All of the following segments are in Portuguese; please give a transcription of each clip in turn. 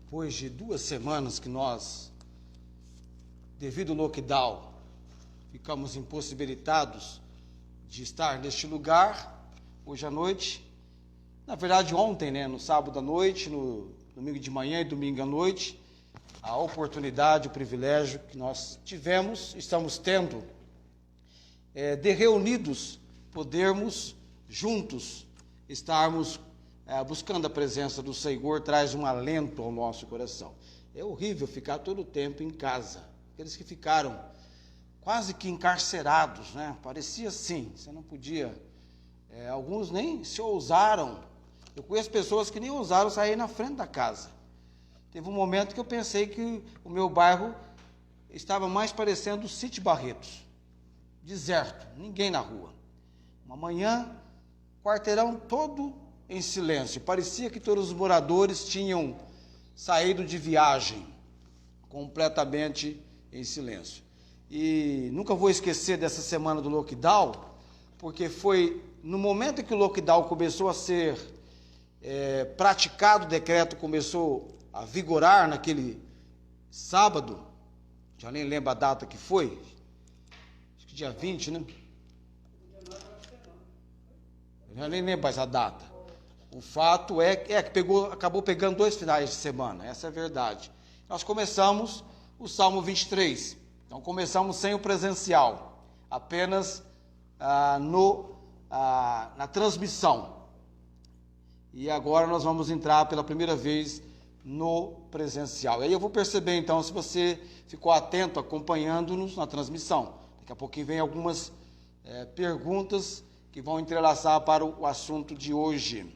Depois de 2 semanas que nós, devido ao lockdown, ficamos impossibilitados de estar neste lugar, hoje à noite, na verdade ontem, no sábado à noite, no domingo de manhã e domingo à noite, a oportunidade, o privilégio que nós tivemos, estamos tendo, de reunidos, podermos juntos estarmos buscando a presença do Senhor, traz um alento ao nosso coração. É horrível ficar todo o tempo em casa. Aqueles que ficaram quase que encarcerados, parecia assim, você não podia, alguns nem se ousaram. Eu conheço pessoas que nem ousaram sair na frente da casa. Teve um momento que eu pensei que o meu bairro estava mais parecendo o Sítio Barretos, deserto, ninguém na rua. Uma manhã, quarteirão todo em silêncio, parecia que todos os moradores tinham saído de viagem, completamente em silêncio. E nunca vou esquecer dessa semana do lockdown, porque foi no momento em que o lockdown começou a ser praticado, o decreto começou a vigorar naquele sábado, já nem lembro a data que foi, acho que dia 20, já nem lembro mais a data. O fato é que acabou pegando 2 finais de semana, essa é a verdade. Nós começamos o Salmo 23, então começamos sem o presencial, apenas na transmissão. E agora nós vamos entrar pela primeira vez no presencial. E aí eu vou perceber então se você ficou atento, acompanhando-nos na transmissão. Daqui a pouquinho vem algumas perguntas que vão entrelaçar para o assunto de hoje.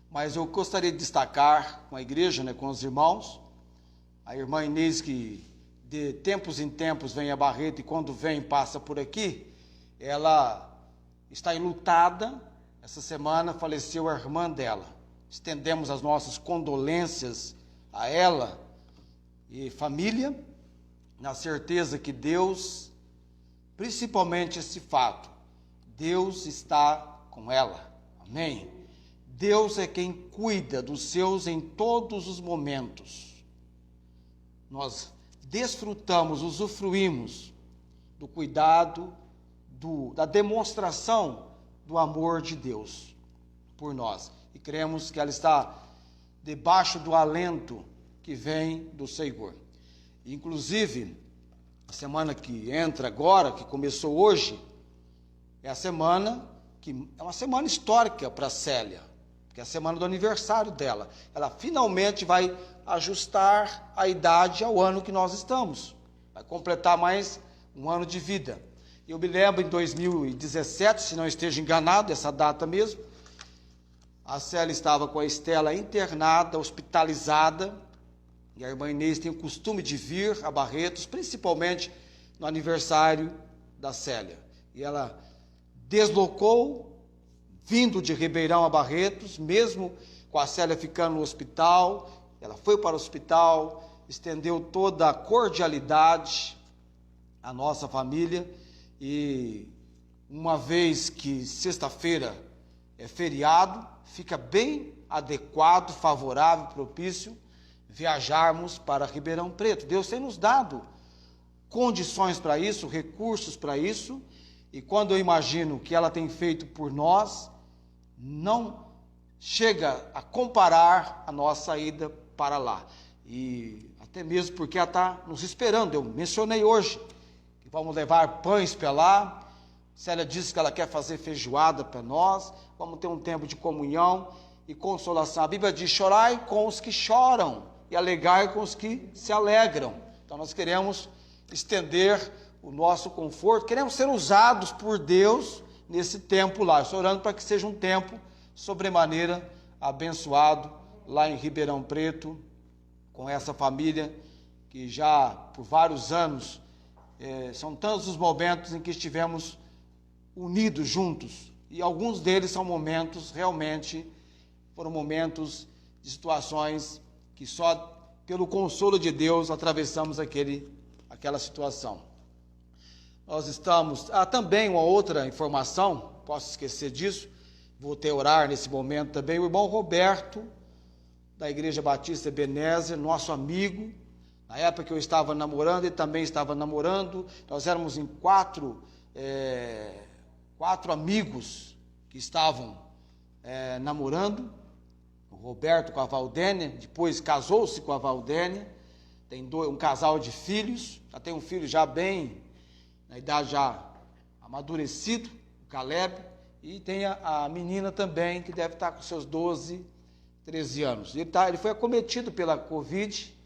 Mas eu gostaria de destacar com a igreja, com os irmãos, a irmã Inês, que de tempos em tempos vem a Barreto e quando vem passa por aqui, ela está enlutada. Essa semana faleceu a irmã dela. Estendemos as nossas condolências a ela e família, na certeza que Deus, principalmente esse fato, Deus está com ela. Amém? Deus é quem cuida dos seus em todos os momentos. Nós desfrutamos, usufruímos do cuidado, da demonstração do amor de Deus por nós. E cremos que ela está debaixo do alento que vem do Senhor. Inclusive, a semana que entra agora, que começou hoje, é a semana que é uma semana histórica para a Célia, porque é a semana do aniversário dela. Ela finalmente vai ajustar a idade ao ano que nós estamos. Vai completar mais um ano de vida. Eu me lembro em 2017, se não esteja enganado, essa data mesmo, a Célia estava com a Estela internada, hospitalizada, e a irmã Inês tem o costume de vir a Barretos, principalmente no aniversário da Célia. E ela deslocou, vindo de Ribeirão a Barretos, mesmo com a Célia ficando no hospital, ela foi para o hospital, estendeu toda a cordialidade à nossa família, e uma vez que sexta-feira é feriado, fica bem adequado, favorável, propício, viajarmos para Ribeirão Preto. Deus tem nos dado condições para isso, recursos para isso, e quando eu imagino que ela tem feito por nós, não chega a comparar a nossa ida para lá. E até mesmo porque ela está nos esperando. Eu mencionei hoje que vamos levar pães para lá. Célia disse que ela quer fazer feijoada para nós, vamos ter um tempo de comunhão e consolação. A Bíblia diz: chorai com os que choram e alegrai com os que se alegram. Então nós queremos estender o nosso conforto, queremos ser usados por Deus nesse tempo lá. Estou orando para que seja um tempo sobremaneira abençoado lá em Ribeirão Preto, com essa família que já por vários anos, são tantos os momentos em que estivemos unidos juntos, e alguns deles são momentos, realmente, foram momentos de situações que só pelo consolo de Deus atravessamos aquela situação. Nós estamos... também uma outra informação, posso esquecer disso, vou ter orar nesse momento também, o irmão Roberto da Igreja Batista Ebenezer, nosso amigo. Na época que eu estava namorando, ele também estava namorando. Nós éramos em quatro amigos que estavam namorando. O Roberto com a Valdênia, depois casou-se com a Valdênia. Tem um casal de filhos, já tem um filho já bem, na idade já amadurecido, o Caleb. E tem a menina também, que deve estar com seus 12, 13 anos. Ele foi acometido pela Covid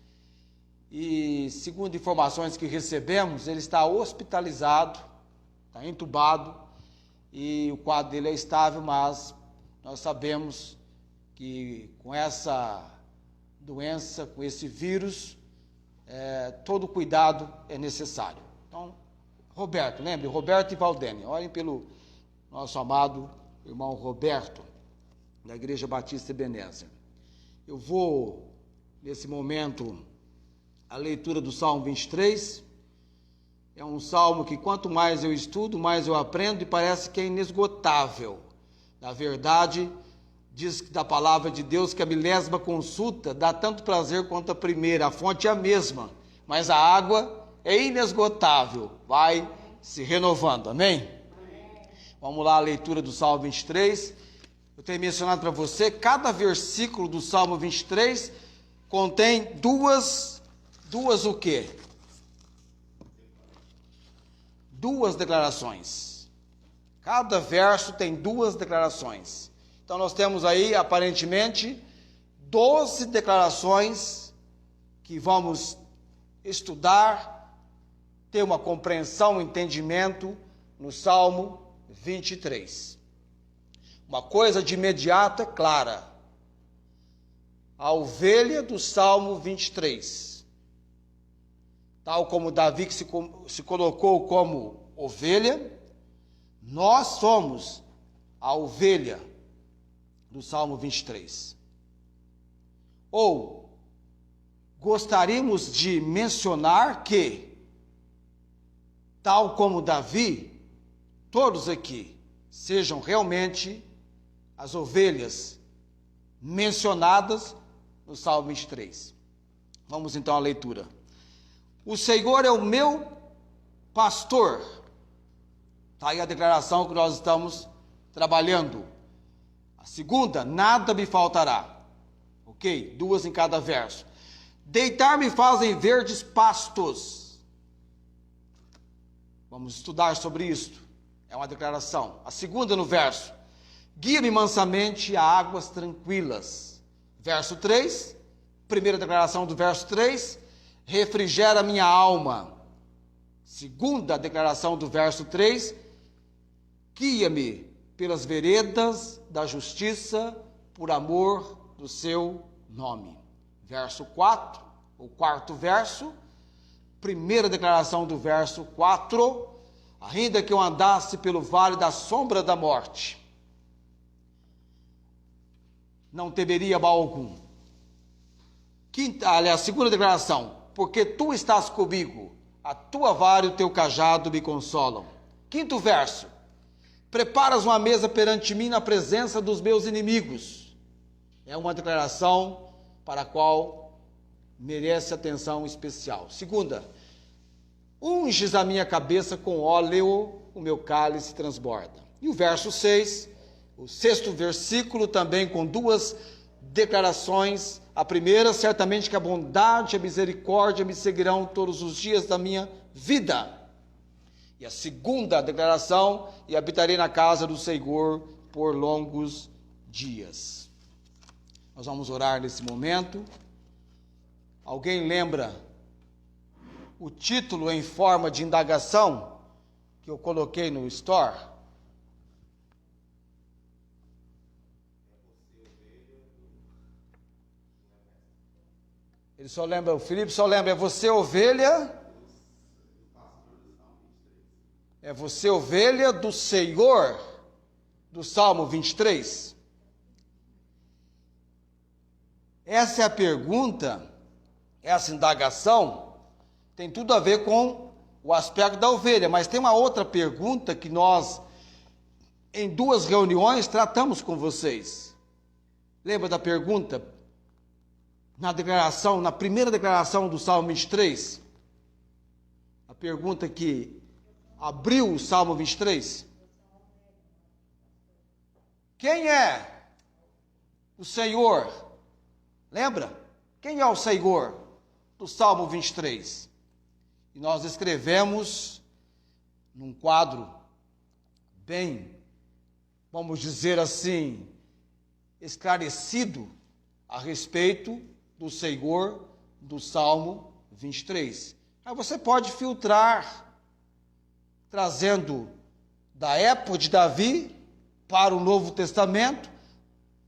e, segundo informações que recebemos, ele está hospitalizado, está entubado e o quadro dele é estável, mas nós sabemos que com essa doença, com esse vírus, todo cuidado é necessário. Então, Roberto, lembre, Roberto e Valdênia, olhem pelo nosso amado irmão Roberto, da Igreja Batista Ebenezer. Eu vou, nesse momento, a leitura do Salmo 23. É um salmo que quanto mais eu estudo, mais eu aprendo e parece que é inesgotável. Na verdade, diz da palavra de Deus que a milésima consulta dá tanto prazer quanto a primeira. A fonte é a mesma, mas a água é inesgotável, vai se renovando. Amém? Vamos lá, a leitura do Salmo 23. Eu tenho mencionado para você, cada versículo do Salmo 23 contém duas o quê? Duas declarações. Cada verso tem duas declarações. Então nós temos aí, aparentemente, 12 declarações que vamos estudar, ter uma compreensão, um entendimento no Salmo 23. Uma coisa de imediato é clara. A ovelha do Salmo 23, tal como Davi que se colocou como ovelha, nós somos a ovelha do Salmo 23. Ou gostaríamos de mencionar que, tal como Davi, todos aqui sejam realmente as ovelhas mencionadas no Salmo 23. Vamos então à leitura. O Senhor é o meu pastor. Está aí a declaração que nós estamos trabalhando. A segunda, nada me faltará. Ok? Duas em cada verso. Deitar-me faz em verdes pastos. Vamos estudar sobre isto. É uma declaração. A segunda no verso. Guia-me mansamente a águas tranquilas. Verso 3. Primeira declaração do verso 3. Refrigera minha alma. Segunda declaração do verso 3. Guia-me pelas veredas da justiça, por amor do seu nome. Verso 4, o quarto verso, primeira declaração do verso 4, ainda que eu andasse pelo vale da sombra da morte, não temeria mal algum. A segunda declaração, porque tu estás comigo, a tua vara e o teu cajado me consolam. Quinto verso, preparas uma mesa perante mim na presença dos meus inimigos. É uma declaração para a qual merece atenção especial. Segunda, unges a minha cabeça com óleo, o meu cálice transborda. E o verso 6, o sexto versículo, também com duas declarações. A primeira, certamente que a bondade e a misericórdia me seguirão todos os dias da minha vida. E a segunda declaração, e habitarei na casa do Senhor por longos dias. Nós vamos orar nesse momento. Alguém lembra o título em forma de indagação que eu coloquei no Store? Ele só lembra, o Felipe só lembra, é você ovelha? É você ovelha do Senhor, do Salmo 23? Essa é a pergunta, essa indagação, tem tudo a ver com o aspecto da ovelha, mas tem uma outra pergunta que nós, em duas reuniões, tratamos com vocês. Lembra da pergunta? na primeira declaração do Salmo 23, a pergunta que abriu o Salmo 23, quem é o Senhor? Lembra? Quem é o Senhor do Salmo 23? E nós escrevemos num quadro bem, vamos dizer assim, esclarecido a respeito do Senhor do Salmo 23. Aí você pode filtrar, trazendo da época de Davi para o Novo Testamento,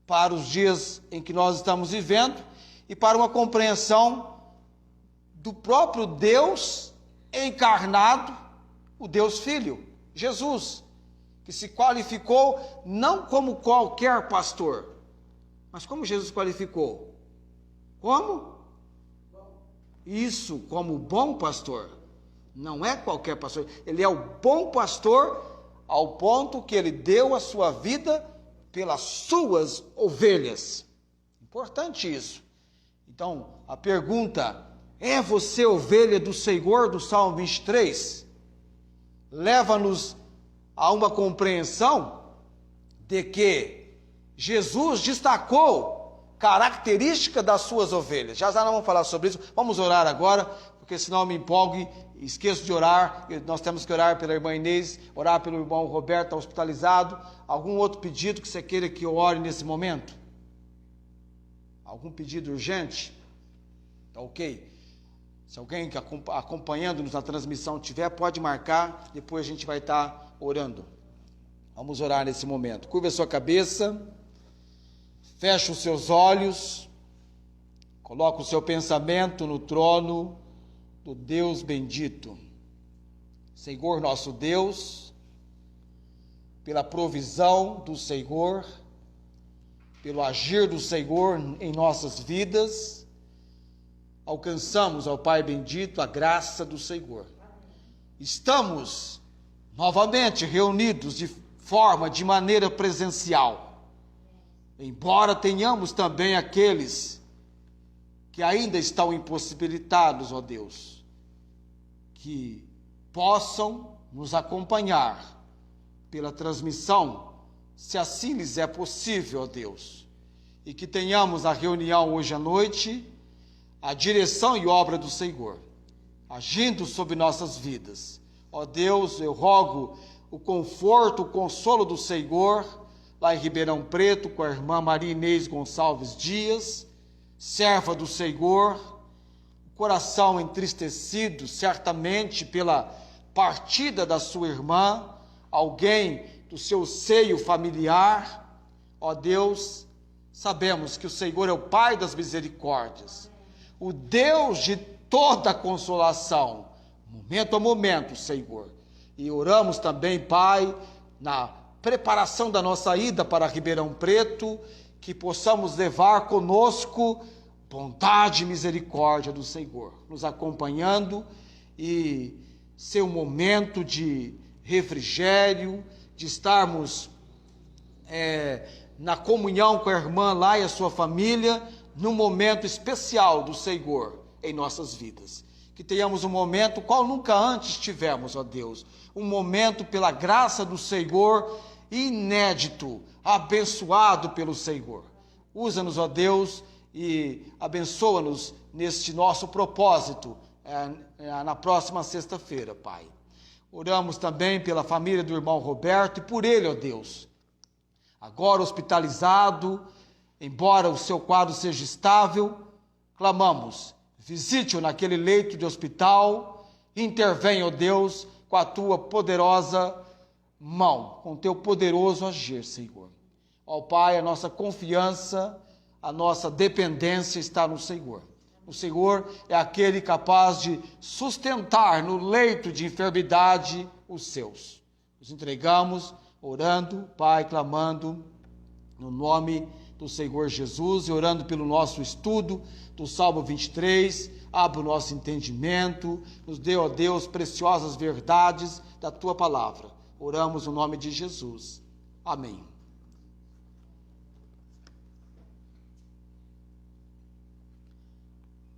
para os dias em que nós estamos vivendo e para uma compreensão do próprio Deus encarnado, o Deus Filho, Jesus, que se qualificou não como qualquer pastor, mas como Jesus qualificou? Como? Isso, como bom pastor. Não é qualquer pastor, ele é o bom pastor ao ponto que ele deu a sua vida pelas suas ovelhas. Importante isso. Então, a pergunta, é você ovelha do Senhor do Salmo 23? Leva-nos a uma compreensão de que Jesus destacou característica das suas ovelhas. Já nós vamos falar sobre isso. Vamos orar agora, porque senão eu me empolgo e esqueço de orar. Nós temos que orar pela irmã Inês, orar pelo irmão Roberto, hospitalizado. Algum outro pedido que você queira que eu ore nesse momento? Algum pedido urgente? Tá ok. Se alguém que acompanhando-nos na transmissão tiver, pode marcar, depois a gente vai estar orando. Vamos orar nesse momento. Curva a sua cabeça, fecha os seus olhos, coloca o seu pensamento no trono do Deus bendito. Senhor nosso Deus, pela provisão do Senhor, pelo agir do Senhor em nossas vidas, alcançamos, ó Pai bendito, a graça do Senhor. Estamos novamente reunidos de maneira presencial. Embora tenhamos também aqueles que ainda estão impossibilitados, ó Deus, que possam nos acompanhar pela transmissão, se assim lhes é possível, ó Deus, e que tenhamos a reunião hoje à noite, a direção e obra do Senhor, agindo sobre nossas vidas. Ó Deus, eu rogo o conforto, o consolo do Senhor, lá em Ribeirão Preto, com a irmã Maria Inês Gonçalves Dias, serva do Senhor, coração entristecido, certamente pela partida da sua irmã, alguém do seu seio familiar. Ó Deus, sabemos que o Senhor é o Pai das misericórdias, o Deus de toda a consolação, momento a momento, Senhor. E oramos também, Pai, na preparação da nossa ida para Ribeirão Preto, que possamos levar conosco bondade e misericórdia do Senhor, nos acompanhando e ser um momento de refrigério, de estarmos na comunhão com a irmã lá e a sua família, num momento especial do Senhor em nossas vidas. Que tenhamos um momento qual nunca antes tivemos, ó Deus, um momento pela graça do Senhor inédito, abençoado pelo Senhor. Usa-nos, ó Deus, e abençoa-nos neste nosso propósito na próxima sexta-feira, Pai. Oramos também pela família do irmão Roberto e por ele, ó Deus, agora hospitalizado, embora o seu quadro seja estável, clamamos, visite-o naquele leito de hospital, intervenha, ó Deus, com a tua poderosa mão, com o teu poderoso agir, Senhor. Ó Pai, a nossa confiança, a nossa dependência está no Senhor. O Senhor é aquele capaz de sustentar no leito de enfermidade os seus. Nos entregamos, orando, Pai, clamando no nome do Senhor Jesus e orando pelo nosso estudo do Salmo 23, abra o nosso entendimento, nos dê, ó Deus, preciosas verdades da Tua Palavra. Oramos no nome de Jesus. Amém.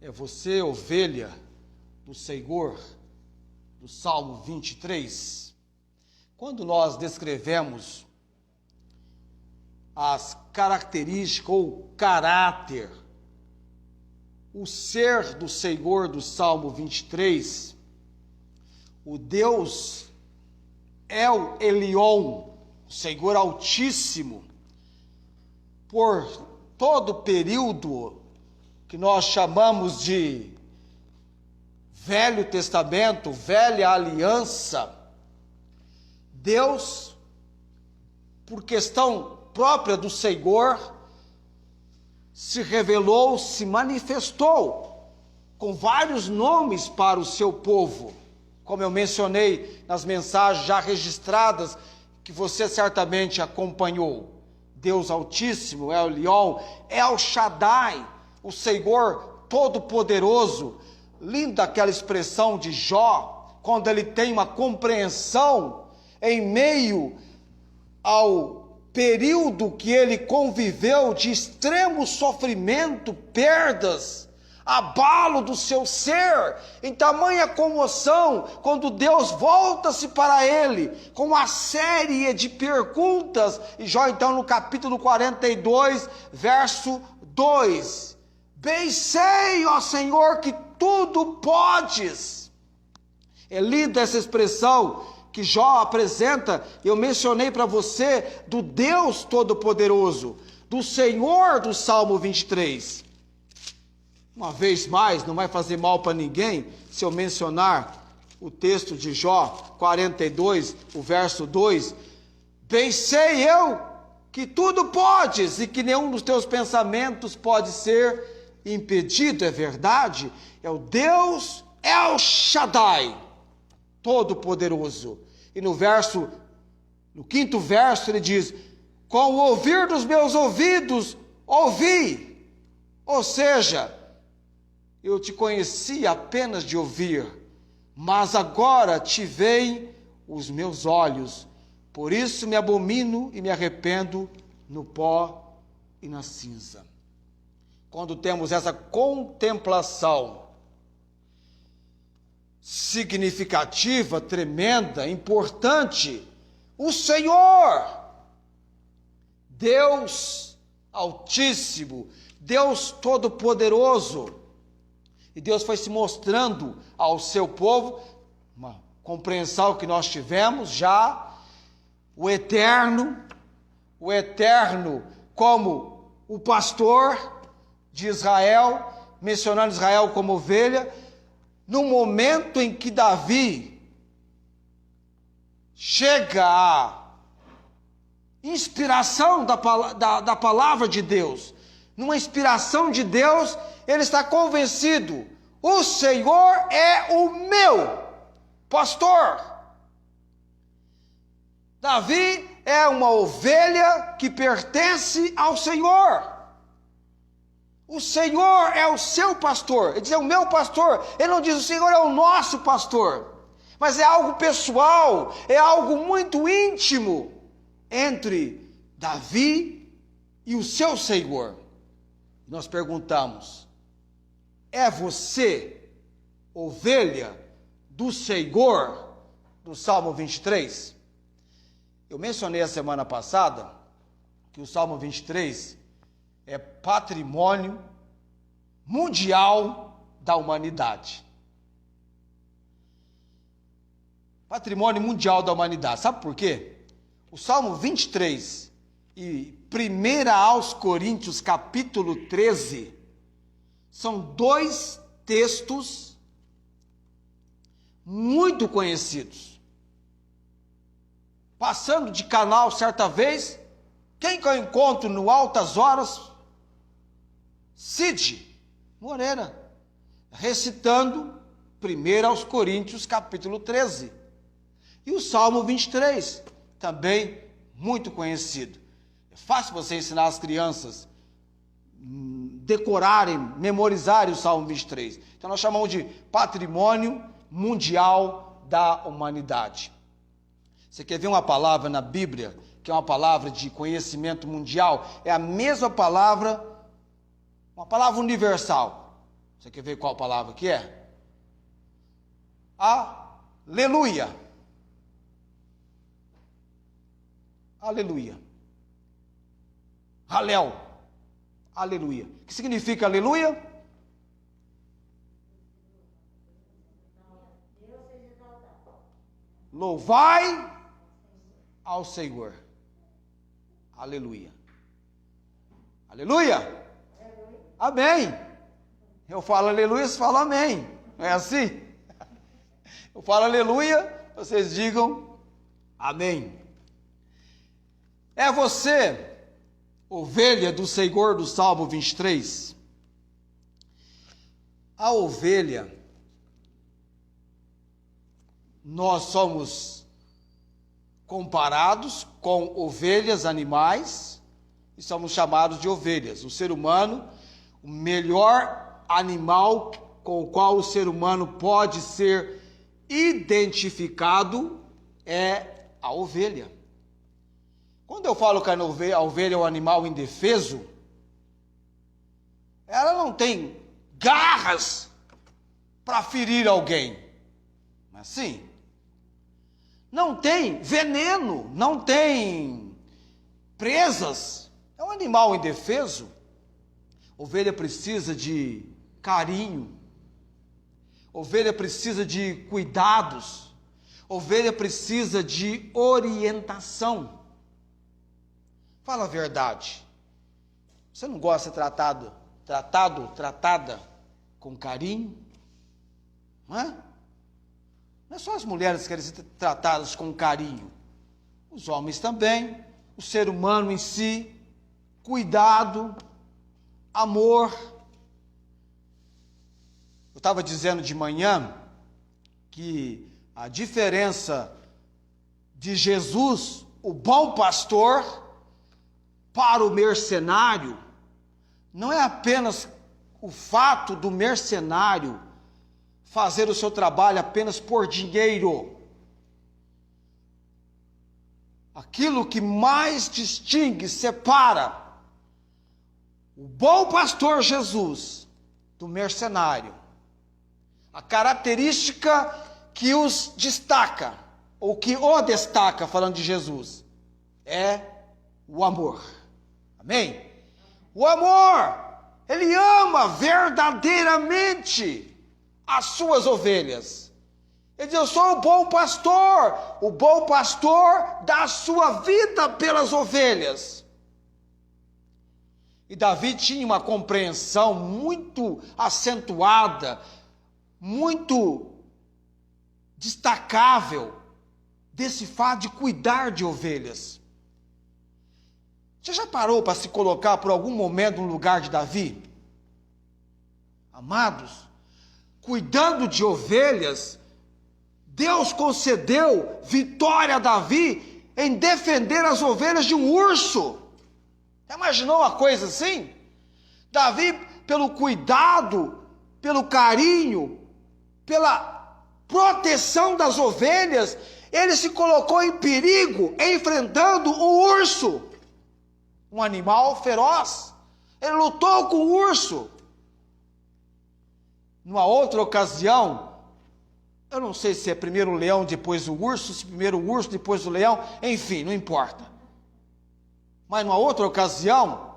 É você, ovelha do Senhor, do Salmo 23. Quando nós descrevemos as características ou caráter, o ser do Senhor do Salmo 23, o Deus El Elyon, o Senhor Altíssimo, por todo o período que nós chamamos de Velho Testamento, Velha Aliança, Deus, por questão própria do Senhor, se revelou, se manifestou com vários nomes para o seu povo, como eu mencionei nas mensagens já registradas, que você certamente acompanhou. Deus Altíssimo, El Elyon, El Shaddai, o Senhor Todo-Poderoso. Linda aquela expressão de Jó, quando ele tem uma compreensão em meio ao período que ele conviveu de extremo sofrimento, perdas, abalo do seu ser, em tamanha comoção, quando Deus volta-se para ele, com uma série de perguntas, e Jó então no capítulo 42, verso 2, bem sei, ó Senhor, que tudo podes. É linda essa expressão que Jó apresenta, eu mencionei para você, do Deus Todo-Poderoso, do Senhor do Salmo 23. Uma vez mais, não vai fazer mal para ninguém se eu mencionar o texto de Jó 42, o verso 2. Bem sei eu que tudo podes e que nenhum dos teus pensamentos pode ser impedido, é verdade? É o Deus El Shaddai, Todo-Poderoso. E no quinto verso ele diz, com o ouvir dos meus ouvidos, ouvi. Ou seja, eu te conheci apenas de ouvir, mas agora te veem os meus olhos. Por isso me abomino e me arrependo no pó e na cinza. Quando temos essa contemplação significativa, tremenda, importante, o Senhor, Deus Altíssimo, Deus Todo-Poderoso, e Deus foi se mostrando ao seu povo, uma compreensão que nós tivemos já, o eterno como o pastor de Israel, mencionando Israel como ovelha, no momento em que Davi chega à inspiração da palavra de Deus, numa inspiração de Deus, ele está convencido, o Senhor é o meu pastor. Davi é uma ovelha que pertence ao Senhor. O Senhor é o seu pastor. Ele diz, é o meu pastor. Ele não diz, o Senhor é o nosso pastor. Mas é algo pessoal, é algo muito íntimo entre Davi e o seu Senhor. Nós perguntamos, é você ovelha do Senhor do Salmo 23? Eu mencionei a semana passada que o Salmo 23 é patrimônio mundial da humanidade. Patrimônio mundial da humanidade. Sabe por quê? O Salmo 23 e 1 aos Coríntios, capítulo 13, são dois textos muito conhecidos. Passando de canal certa vez, quem que eu encontro no Altas Horas? Cid Moreira, recitando 1 aos Coríntios, capítulo 13. E o Salmo 23, também muito conhecido. É fácil você ensinar as crianças decorarem, memorizarem o Salmo 23. Então nós chamamos de patrimônio mundial da humanidade. Você quer ver uma palavra na Bíblia, que é uma palavra de conhecimento mundial? É a mesma palavra, uma palavra universal. Você quer ver qual palavra que é? Aleluia. Aleluia. Halel. Aleluia. O que significa aleluia? Louvai ao Senhor. Aleluia. Aleluia. Amém. Eu falo aleluia, vocês falam amém. Não é assim? Eu falo aleluia, vocês digam amém. É você, ovelha do Senhor, do Salmo 23. A ovelha, nós somos comparados com ovelhas, animais, e somos chamados de ovelhas. O ser humano, o melhor animal com o qual o ser humano pode ser identificado é a ovelha. Quando eu falo que a ovelha é um animal indefeso, ela não tem garras para ferir alguém. Mas sim, não tem veneno, não tem presas. É um animal indefeso. Ovelha precisa de carinho. Ovelha precisa de cuidados. Ovelha precisa de orientação. Fala a verdade. Você não gosta de ser tratada com carinho? Não é? Não é só as mulheres que querem ser tratadas com carinho. Os homens também. O ser humano em si. Cuidado. Amor. Eu estava dizendo de manhã que a diferença de Jesus, o bom pastor, para o mercenário, não é apenas o fato do mercenário fazer o seu trabalho apenas por dinheiro. Aquilo que mais distingue, separa o bom pastor Jesus do mercenário, a característica que os destaca, ou que o destaca, falando de Jesus, é o amor. Amém? O amor, ele ama verdadeiramente as suas ovelhas. Ele diz: eu sou o bom pastor dá a sua vida pelas ovelhas. E Davi tinha uma compreensão muito acentuada, muito destacável desse fato de cuidar de ovelhas. Você já parou para se colocar por algum momento no lugar de Davi? Amados, cuidando de ovelhas, Deus concedeu vitória a Davi em defender as ovelhas de um urso. Já imaginou uma coisa assim? Davi, pelo cuidado, pelo carinho, pela proteção das ovelhas, ele se colocou em perigo, enfrentando um urso, um animal feroz. Ele lutou com o urso. Numa outra ocasião, eu não sei se é primeiro o leão, depois o urso, se primeiro o urso, depois o leão, enfim, não importa. Mas numa outra ocasião,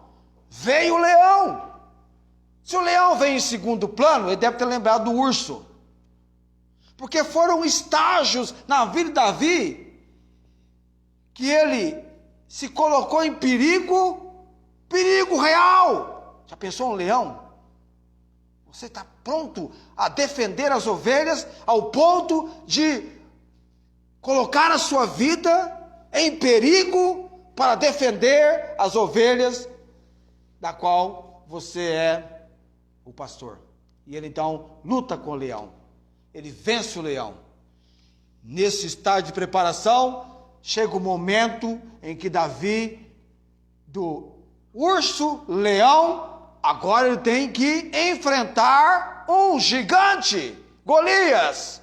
veio o leão. Se o leão vem em segundo plano, ele deve ter lembrado do urso. Porque foram estágios na vida de Davi que ele se colocou em perigo real. Já pensou um leão? Você está pronto a defender as ovelhas ao ponto de colocar a sua vida em perigo para defender as ovelhas da qual você é o pastor. E ele então luta com o leão. Ele vence o leão. Nesse estágio de preparação, chega o momento em que Davi, do urso, leão, agora ele tem que enfrentar um gigante, Golias.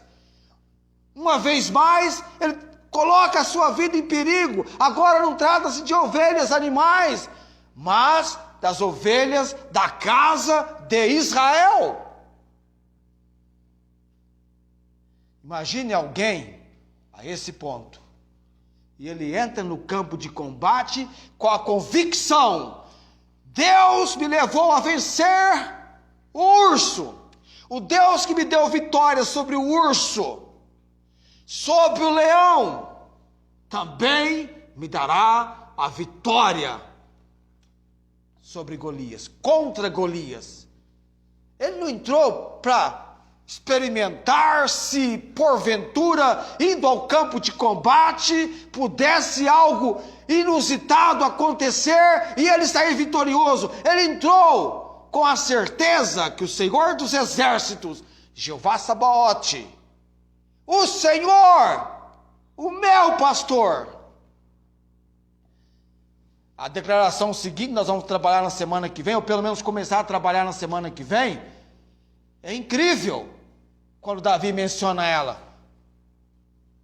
Uma vez mais, ele coloca a sua vida em perigo. Agora não trata-se de ovelhas, animais, mas das ovelhas da casa de Israel. Imagine alguém a esse ponto. E ele entra no campo de combate com a convicção: Deus me levou a vencer o urso. O Deus que me deu vitória sobre o urso, sobre o leão, também me dará a vitória sobre Golias, contra Golias. Ele não entrou para experimentar se porventura, indo ao campo de combate, pudesse algo inusitado acontecer e ele sair vitorioso. Ele entrou com a certeza que o Senhor dos Exércitos, Jeová Sabaote, o Senhor, o meu pastor. A declaração seguinte, nós vamos trabalhar na semana que vem, ou pelo menos começar a trabalhar na semana que vem, é incrível quando Davi menciona ela.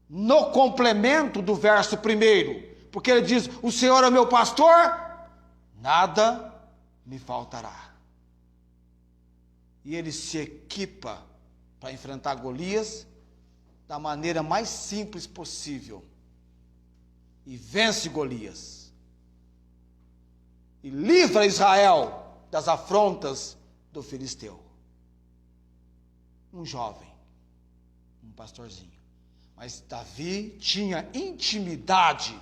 No complemento do verso 1, porque ele diz: o Senhor é meu pastor, nada me faltará. E ele se equipa para enfrentar Golias da maneira mais simples possível. E vence Golias. E livra Israel das afrontas do filisteu. Um jovem, um pastorzinho. Mas Davi tinha intimidade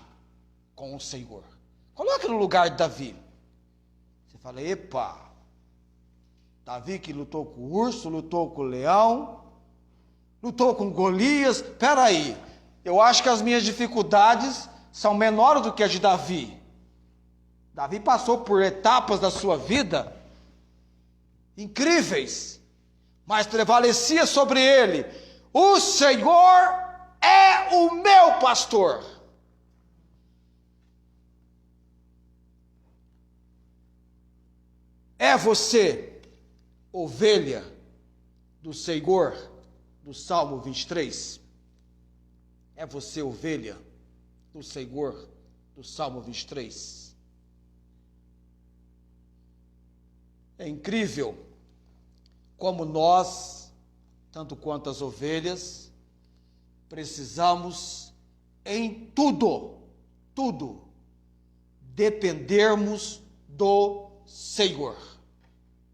com o Senhor. Coloca no lugar de Davi. Você fala: epa, Davi que lutou com o urso, lutou com o leão, lutou com Golias. Espera aí, eu acho que as minhas dificuldades são menores do que as de Davi. Davi passou por etapas da sua vida incríveis, mas prevalecia sobre ele: o Senhor é o meu pastor. É você ovelha do Senhor, do Salmo 23? É você ovelha do Senhor, do Salmo 23? É incrível como nós, tanto quanto as ovelhas, precisamos em tudo, dependermos do Senhor.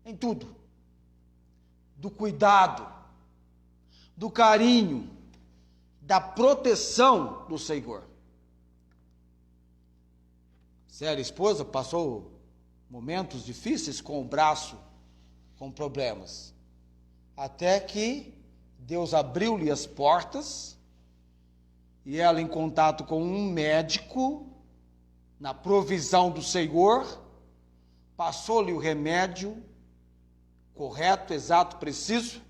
Em tudo. Do cuidado, do carinho, da proteção do Senhor. Séria esposa passou momentos difíceis com o braço, com problemas, até que Deus abriu-lhe as portas e ela, em contato com um médico, na provisão do Senhor, passou-lhe o remédio correto, exato, preciso,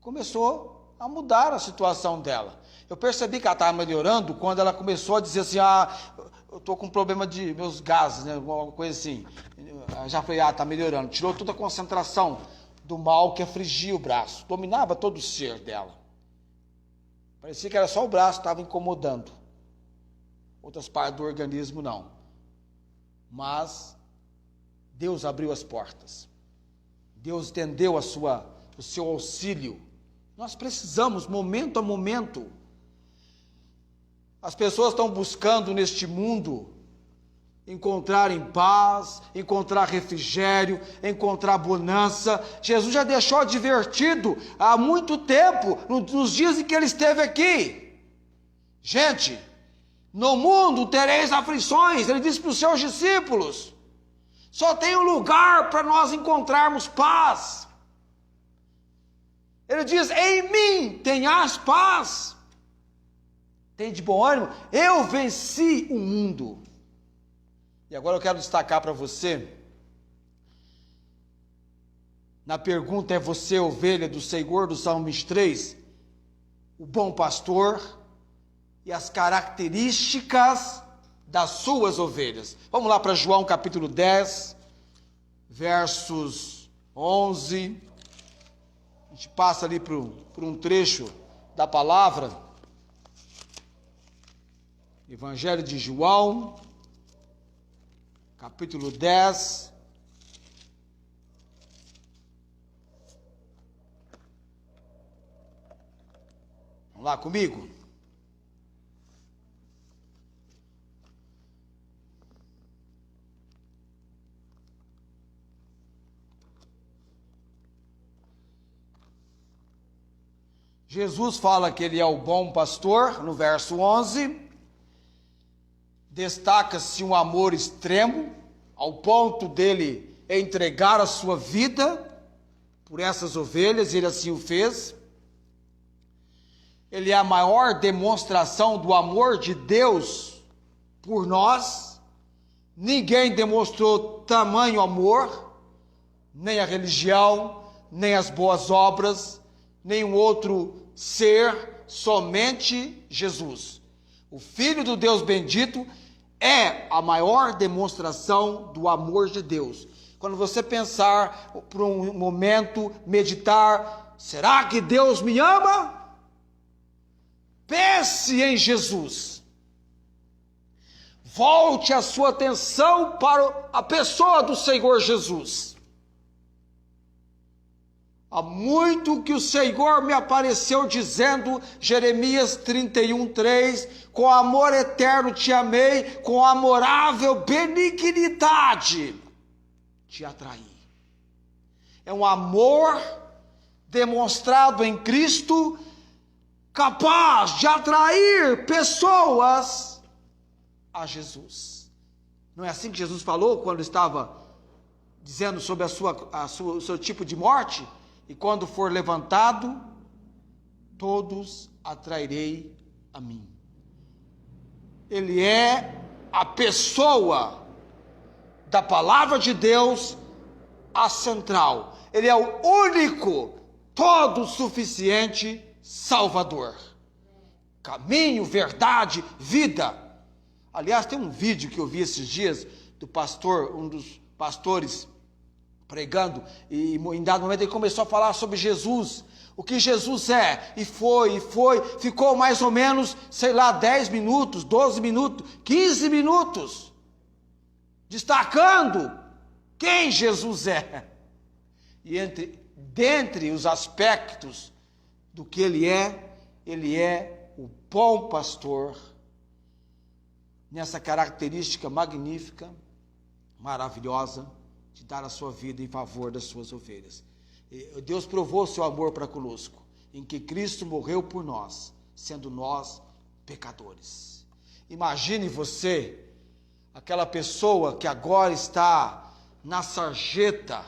começou a mudar a situação dela. Eu percebi que ela estava melhorando quando ela começou a dizer assim: eu estou com problema de meus gases, né, alguma coisa assim. Eu já falei: está melhorando. Tirou toda a concentração do mal que afligia o braço, dominava todo o ser dela. Parecia que era só o braço que estava incomodando, outras partes do organismo não. Mas Deus abriu as portas. Deus estendeu o seu auxílio. Nós precisamos, momento a momento. As pessoas estão buscando neste mundo encontrar em paz, encontrar refrigério, encontrar bonança. Jesus já deixou advertido há muito tempo, nos dias em que ele esteve aqui: gente, no mundo tereis aflições. Ele disse para os seus discípulos: só tem um lugar para nós encontrarmos paz. Ele diz: em mim tenhas paz. Tem de bom ânimo, eu venci o mundo. E agora eu quero destacar para você, na pergunta: é você ovelha do Senhor, do Salmo 23, o bom pastor e as características das suas ovelhas. Vamos lá para João capítulo 10, versos 11. A gente passa ali por um trecho da palavra. Evangelho de João, capítulo 10. Vamos lá comigo? Jesus fala que ele é o bom pastor, no verso 11. Destaca-se um amor extremo, ao ponto dele entregar a sua vida por essas ovelhas, ele assim o fez. Ele é a maior demonstração do amor de Deus por nós. Ninguém demonstrou tamanho amor, nem a religião, nem as boas obras, nenhum outro ser, somente Jesus. O Filho do Deus bendito é a maior demonstração do amor de Deus. Quando você pensar por um momento, meditar, será que Deus me ama? Pense em Jesus. Volte a sua atenção para a pessoa do Senhor Jesus. Há muito que o Senhor me apareceu dizendo, Jeremias 31:3, com amor eterno te amei, com amorável benignidade te atraí. É um amor demonstrado em Cristo, capaz de atrair pessoas a Jesus. Não é assim que Jesus falou quando estava dizendo sobre o seu tipo de morte? E quando for levantado, todos atrairei a mim. Ele é a pessoa da palavra de Deus, a central. Ele é o único, todo suficiente Salvador. Caminho, verdade, vida. Aliás, tem um vídeo que eu vi esses dias do pastor, um dos pastores pregando, e em dado momento ele começou a falar sobre Jesus, o que Jesus é, e foi, ficou mais ou menos, 10 minutos, 12 minutos, 15 minutos, destacando quem Jesus é. E dentre os aspectos do que ele é o bom pastor, nessa característica magnífica, maravilhosa, de dar a sua vida em favor das suas ovelhas. Deus provou seu amor para conosco, em que Cristo morreu por nós, sendo nós pecadores. Imagine você, aquela pessoa que agora está na sarjeta,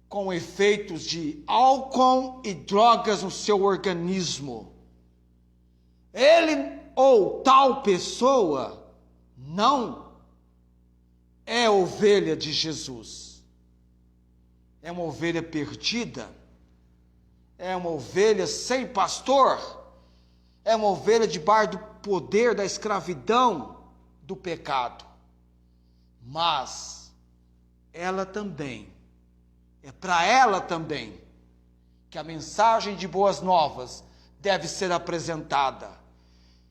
com efeitos de álcool e drogas no seu organismo. Ele ou tal pessoa não é ovelha de Jesus. É uma ovelha perdida. É uma ovelha sem pastor. É uma ovelha debaixo do poder da escravidão do pecado. Mas ela também, é para ela também que a mensagem de boas novas deve ser apresentada.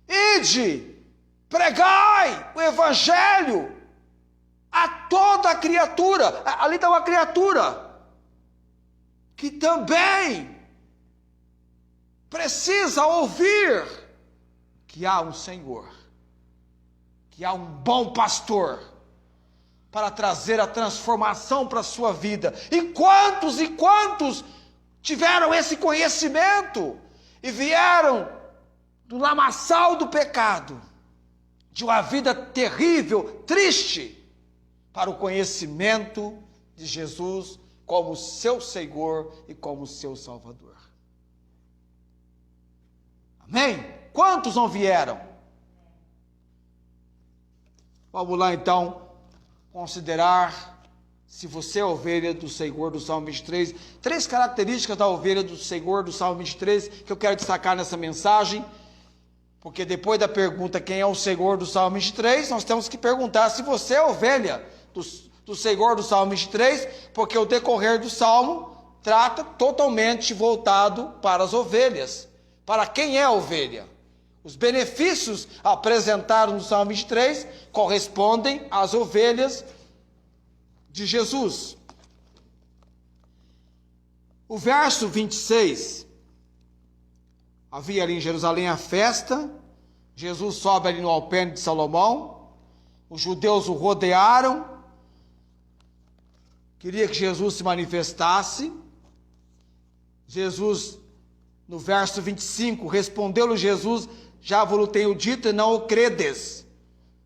Ide, pregai o evangelho a toda a criatura. Ali está uma criatura que também precisa ouvir que há um Senhor, que há um bom pastor para trazer a transformação para a sua vida. E quantos tiveram esse conhecimento e vieram do lamaçal do pecado, de uma vida terrível, triste, para o conhecimento de Jesus como seu Senhor e como seu Salvador. Amém? Quantos não vieram? Vamos lá então considerar se você é ovelha do Senhor do Salmo 23. 3 características da ovelha do Senhor do Salmo 23 que eu quero destacar nessa mensagem. Porque depois da pergunta quem é o Senhor do Salmo 23, nós temos que perguntar se você é ovelha do Senhor do Salmo 23, porque o decorrer do Salmo trata totalmente voltado para as ovelhas. Para quem é a ovelha? Os benefícios apresentados no Salmo 23 correspondem às ovelhas de Jesus. O verso 26 Havia ali em Jerusalém a festa, Jesus sobe ali no alpendre de Salomão, os judeus o rodearam, queria que Jesus se manifestasse. Jesus, no verso 25, respondeu-lhe Jesus: já vos tenho dito e não o credes.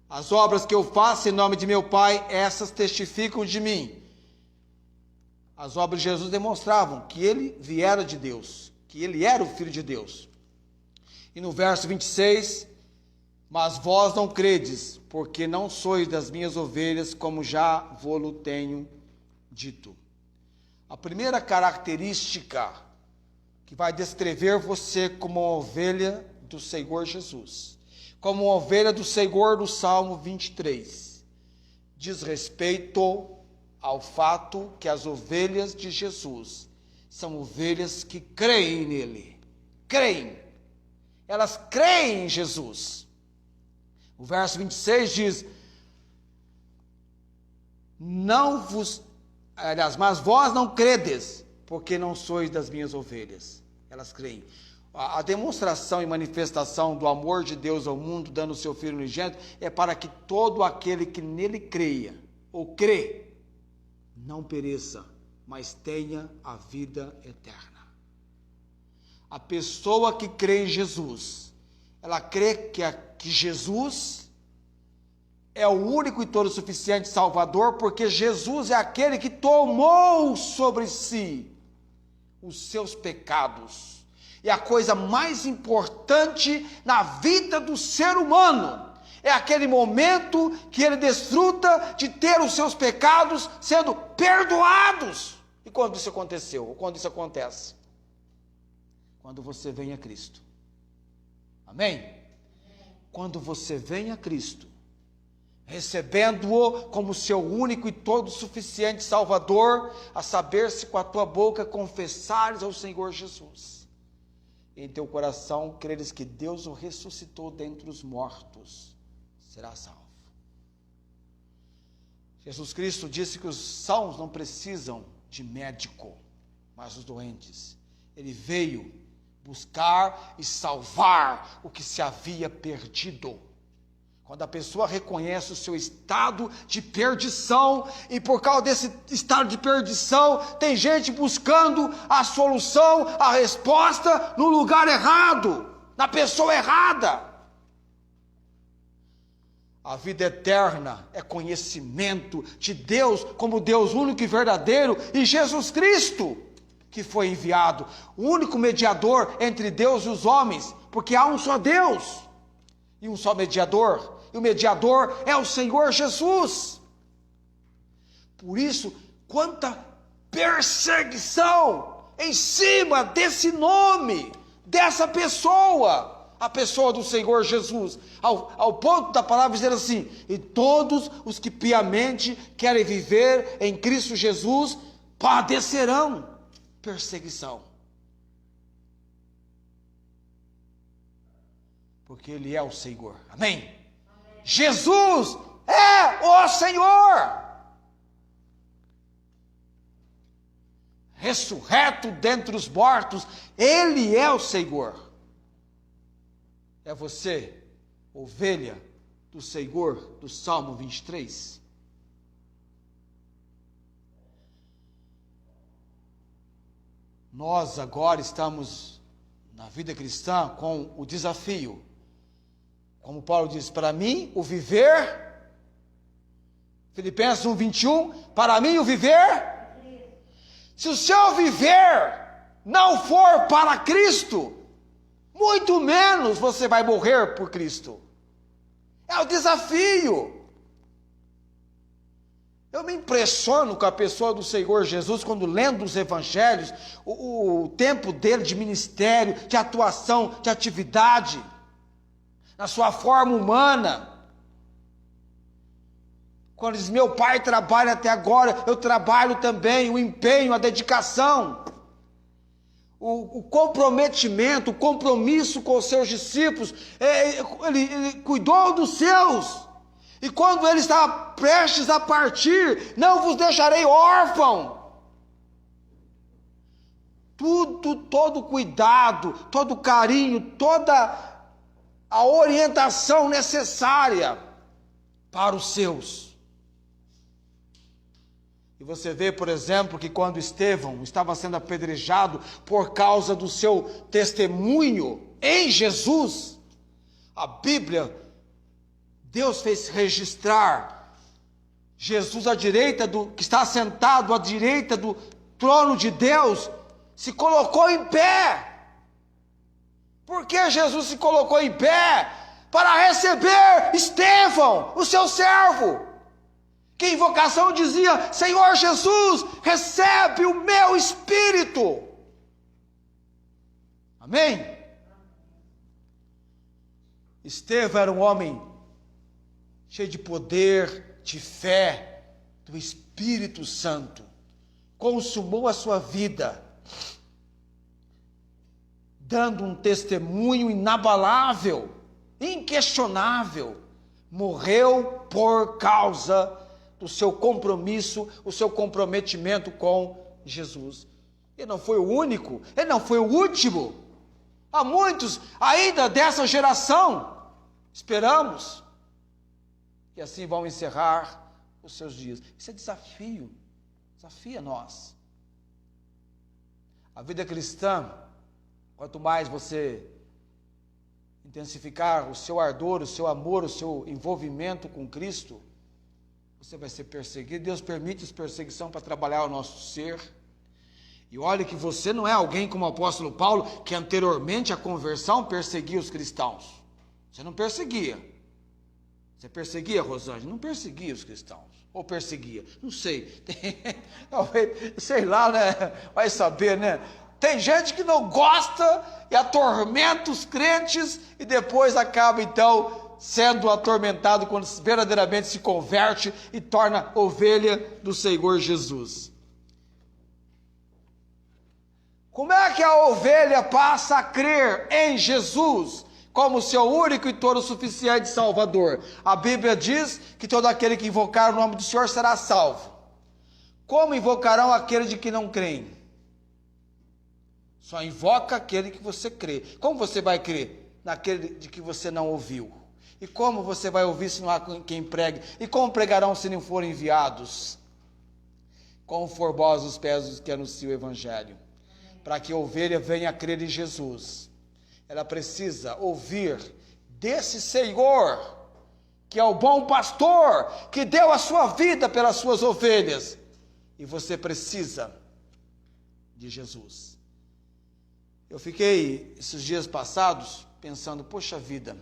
As obras que eu faço em nome de meu Pai, essas testificam de mim. As obras de Jesus demonstravam que ele viera de Deus, que ele era o Filho de Deus. E no verso 26, mas vós não credes, porque não sois das minhas ovelhas, como já vos tenho dito. A primeira característica que vai descrever você como uma ovelha do Senhor Jesus, como uma ovelha do Senhor do Salmo 23, diz respeito ao fato que as ovelhas de Jesus são ovelhas que creem nele, creem, elas creem em Jesus. O verso 26 diz: mas vós não credes, porque não sois das minhas ovelhas. Elas creem. A demonstração e manifestação do amor de Deus ao mundo, dando o seu Filho unigênito, é para que todo aquele que nele creia, ou crê, não pereça, mas tenha a vida eterna. A pessoa que crê em Jesus, ela crê que Jesus é o único e todo suficiente Salvador, porque Jesus é aquele que tomou sobre si os seus pecados. E a coisa mais importante na vida do ser humano é aquele momento que ele desfruta de ter os seus pecados sendo perdoados. E quando isso aconteceu? Ou quando isso acontece? Quando você vem a Cristo. Amém? Quando você vem a Cristo, recebendo-o como seu único e todo suficiente Salvador, a saber, se com a tua boca confessares ao Senhor Jesus, em teu coração creres que Deus o ressuscitou dentre os mortos, será salvo. Jesus Cristo disse que os sãos não precisam de médico, mas os doentes. Ele veio buscar e salvar o que se havia perdido. Quando a pessoa reconhece o seu estado de perdição, e por causa desse estado de perdição, tem gente buscando a solução, a resposta no lugar errado, na pessoa errada. A vida eterna é conhecimento de Deus como Deus único e verdadeiro, e Jesus Cristo, que foi enviado, o único mediador entre Deus e os homens, porque há um só Deus e um só mediador, e o mediador é o Senhor Jesus. Por isso, quanta perseguição em cima desse nome, dessa pessoa, a pessoa do Senhor Jesus, ao ponto da palavra dizer assim: e todos os que piamente querem viver em Cristo Jesus padecerão perseguição, porque Ele é o Senhor. Amém? Jesus é o Senhor, ressurreto dentre os mortos, Ele é o Senhor. É você, ovelha do Senhor, do Salmo 23? Nós agora estamos na vida cristã com o desafio, como Paulo diz, para mim o viver, Filipenses 1:21, para mim o viver, se o seu viver não for para Cristo, muito menos você vai morrer por Cristo. É o desafio. Eu me impressiono com a pessoa do Senhor Jesus, quando lendo os evangelhos, o tempo dele de ministério, de atuação, de atividade, na sua forma humana. Quando diz: meu pai trabalha até agora, eu trabalho também, o empenho, a dedicação, o comprometimento, o compromisso com os seus discípulos, ele cuidou dos seus, e quando ele estava prestes a partir: não vos deixarei órfão, todo cuidado, todo carinho, toda a orientação necessária para os seus. E você vê, por exemplo, que quando Estevão estava sendo apedrejado por causa do seu testemunho em Jesus, a Bíblia, Deus fez registrar Jesus à direita que está sentado à direita do trono de Deus, se colocou em pé. Por que Jesus se colocou em pé? Para receber Estevão, o seu servo, que em invocação dizia: Senhor Jesus, recebe o meu espírito. Amém? Estevão era um homem cheio de poder, de fé, do Espírito Santo. Consumou a sua vida, dando um testemunho inabalável, inquestionável. Morreu por causa do seu compromisso, o seu comprometimento com Jesus. Ele não foi o único, ele não foi o último. Há muitos ainda dessa geração, esperamos, que assim vão encerrar os seus dias. Isso é desafio, desafia nós. A vida cristã, quanto mais você intensificar o seu ardor, o seu amor, o seu envolvimento com Cristo, você vai ser perseguido. Deus permite essa perseguição para trabalhar o nosso ser. E olhe que você não é alguém como o apóstolo Paulo, que anteriormente à conversão perseguia os cristãos. Você não perseguia. Você perseguia, Rosângela? Não perseguia os cristãos. Ou perseguia? Não sei. Sei lá, né? Vai saber, né? Tem gente que não gosta e atormenta os crentes e depois acaba, então, sendo atormentado quando verdadeiramente se converte e torna ovelha do Senhor Jesus. Como é que a ovelha passa a crer em Jesus como seu único e todo suficiente Salvador? A Bíblia diz que todo aquele que invocar o nome do Senhor será salvo. Como invocarão aquele de que não creem? Só invoca aquele que você crê. Como você vai crer naquele de que você não ouviu? E como você vai ouvir se não há quem pregue? E como pregarão se não forem enviados? Como formosos os pés dos que anunciam o Evangelho. Para que a ovelha venha a crer em Jesus, ela precisa ouvir desse Senhor, que é o bom pastor, que deu a sua vida pelas suas ovelhas. E você precisa de Jesus. Eu fiquei, esses dias passados, pensando, poxa vida,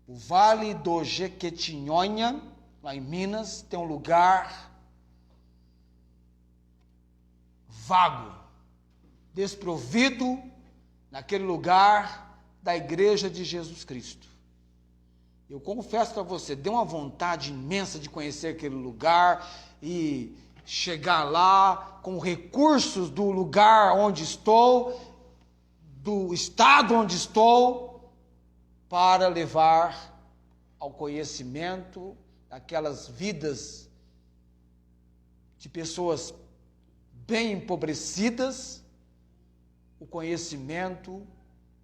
o Vale do Jequitinhonha, lá em Minas, tem um lugar vago, desprovido, naquele lugar da igreja de Jesus Cristo. Eu confesso para você, deu uma vontade imensa de conhecer aquele lugar e chegar lá com recursos do lugar onde estou, do estado onde estou, para levar ao conhecimento daquelas vidas de pessoas bem empobrecidas, o conhecimento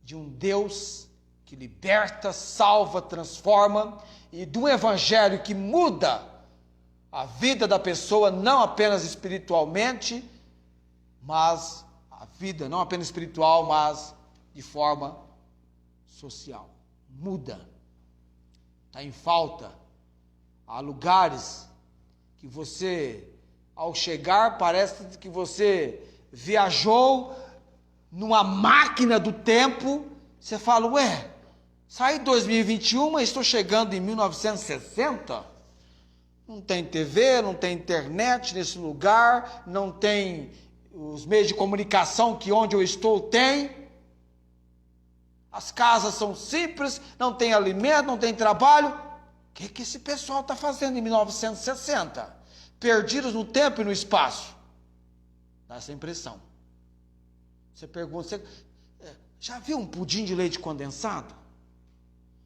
de um Deus que liberta, salva, transforma, e de um evangelho que muda a vida da pessoa, não apenas espiritualmente, mas a vida não apenas espiritual, mas de forma social. Muda. Está em falta. Há lugares que você, ao chegar, parece que você viajou numa máquina do tempo. Você fala, ué, saí em 2021, mas estou chegando em 1960? Não tem TV, não tem internet nesse lugar, não tem os meios de comunicação que onde eu estou tem. As casas são simples, não tem alimento, não tem trabalho. O que esse pessoal está fazendo em 1960? Perdidos no tempo e no espaço. Dá essa impressão. Você pergunta, você já viu um pudim de leite condensado?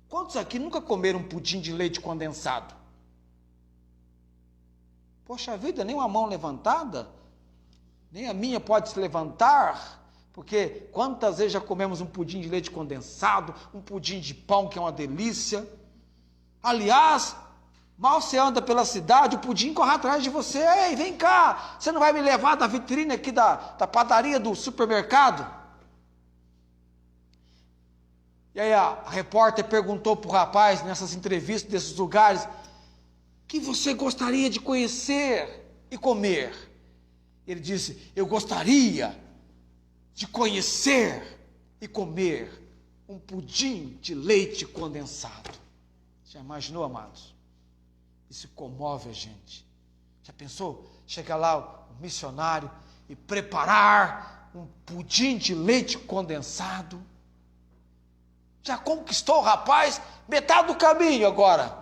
Quantos aqui nunca comeram um pudim de leite condensado? Poxa vida, nem uma mão levantada? nem a minha pode se levantar, porque quantas vezes já comemos um pudim de leite condensado, um pudim de pão que é uma delícia. Aliás, mal você anda pela cidade, o pudim corre atrás de você. Ei, vem cá, você não vai me levar da vitrine aqui da padaria do supermercado? E aí a repórter perguntou para o rapaz, nessas entrevistas desses lugares, o que você gostaria de conhecer e comer? Ele disse, eu gostaria de conhecer e comer um pudim de leite condensado. Já imaginou, amados? Isso comove a gente. Já pensou? Chega lá o missionário e preparar um pudim de leite condensado. Já conquistou o rapaz metade do caminho agora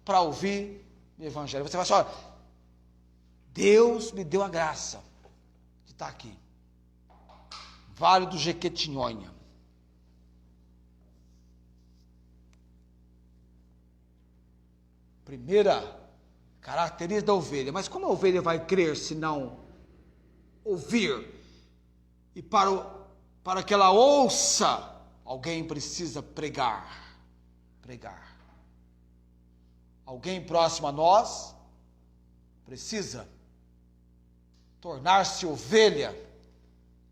para ouvir o evangelho. Você vai falar, olha, Deus me deu a graça de estar aqui. Vale do Jequitinhonha. Primeira característica da ovelha. Mas como a ovelha vai crer se não ouvir? E para que ela ouça, alguém precisa pregar. Pregar. Alguém próximo a nós precisa tornar-se ovelha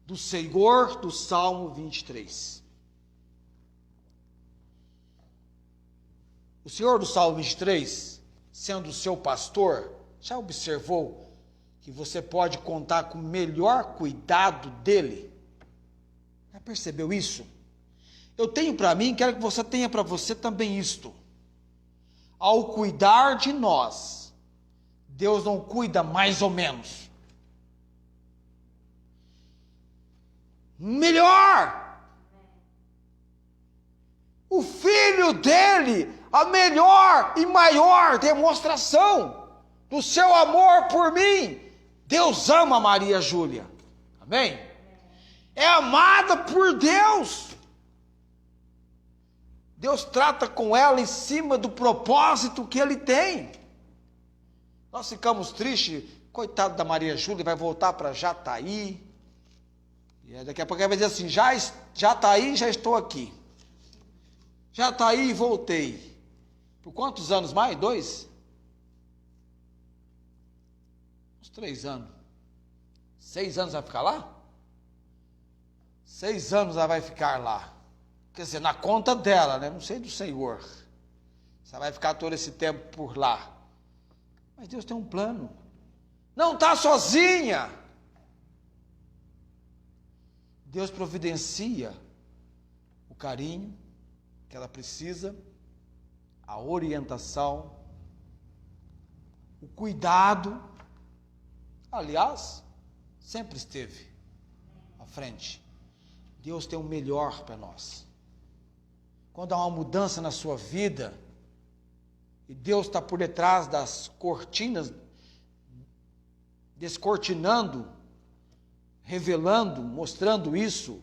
do Senhor, do Salmo 23. O Senhor do Salmo 23, sendo o seu pastor, já observou que você pode contar com o melhor cuidado dele? Já percebeu isso? Eu tenho para mim, quero que você tenha para você também isto. Ao cuidar de nós, Deus não cuida mais ou menos. Melhor! O filho dele, a melhor e maior demonstração do seu amor por mim. Deus ama Maria Júlia. Amém? É amada por Deus. Deus trata com ela em cima do propósito que ele tem. Nós ficamos tristes, coitado da Maria Júlia, vai voltar para Jataí. E daqui a pouco ela vai dizer assim, já está aí, já estou aqui. Já está aí e voltei. Por quantos anos mais? 2? Uns 3 anos. 6 anos vai ficar lá? 6 anos ela vai ficar lá. Quer dizer, na conta dela, né? Não sei do Senhor. Você vai ficar todo esse tempo por lá. Mas Deus tem um plano. Não está sozinha. Deus providencia o carinho que ela precisa, a orientação, o cuidado. Aliás, sempre esteve à frente. Deus tem o melhor para nós. Quando há uma mudança na sua vida, e Deus está por detrás das cortinas, descortinando, revelando, mostrando isso,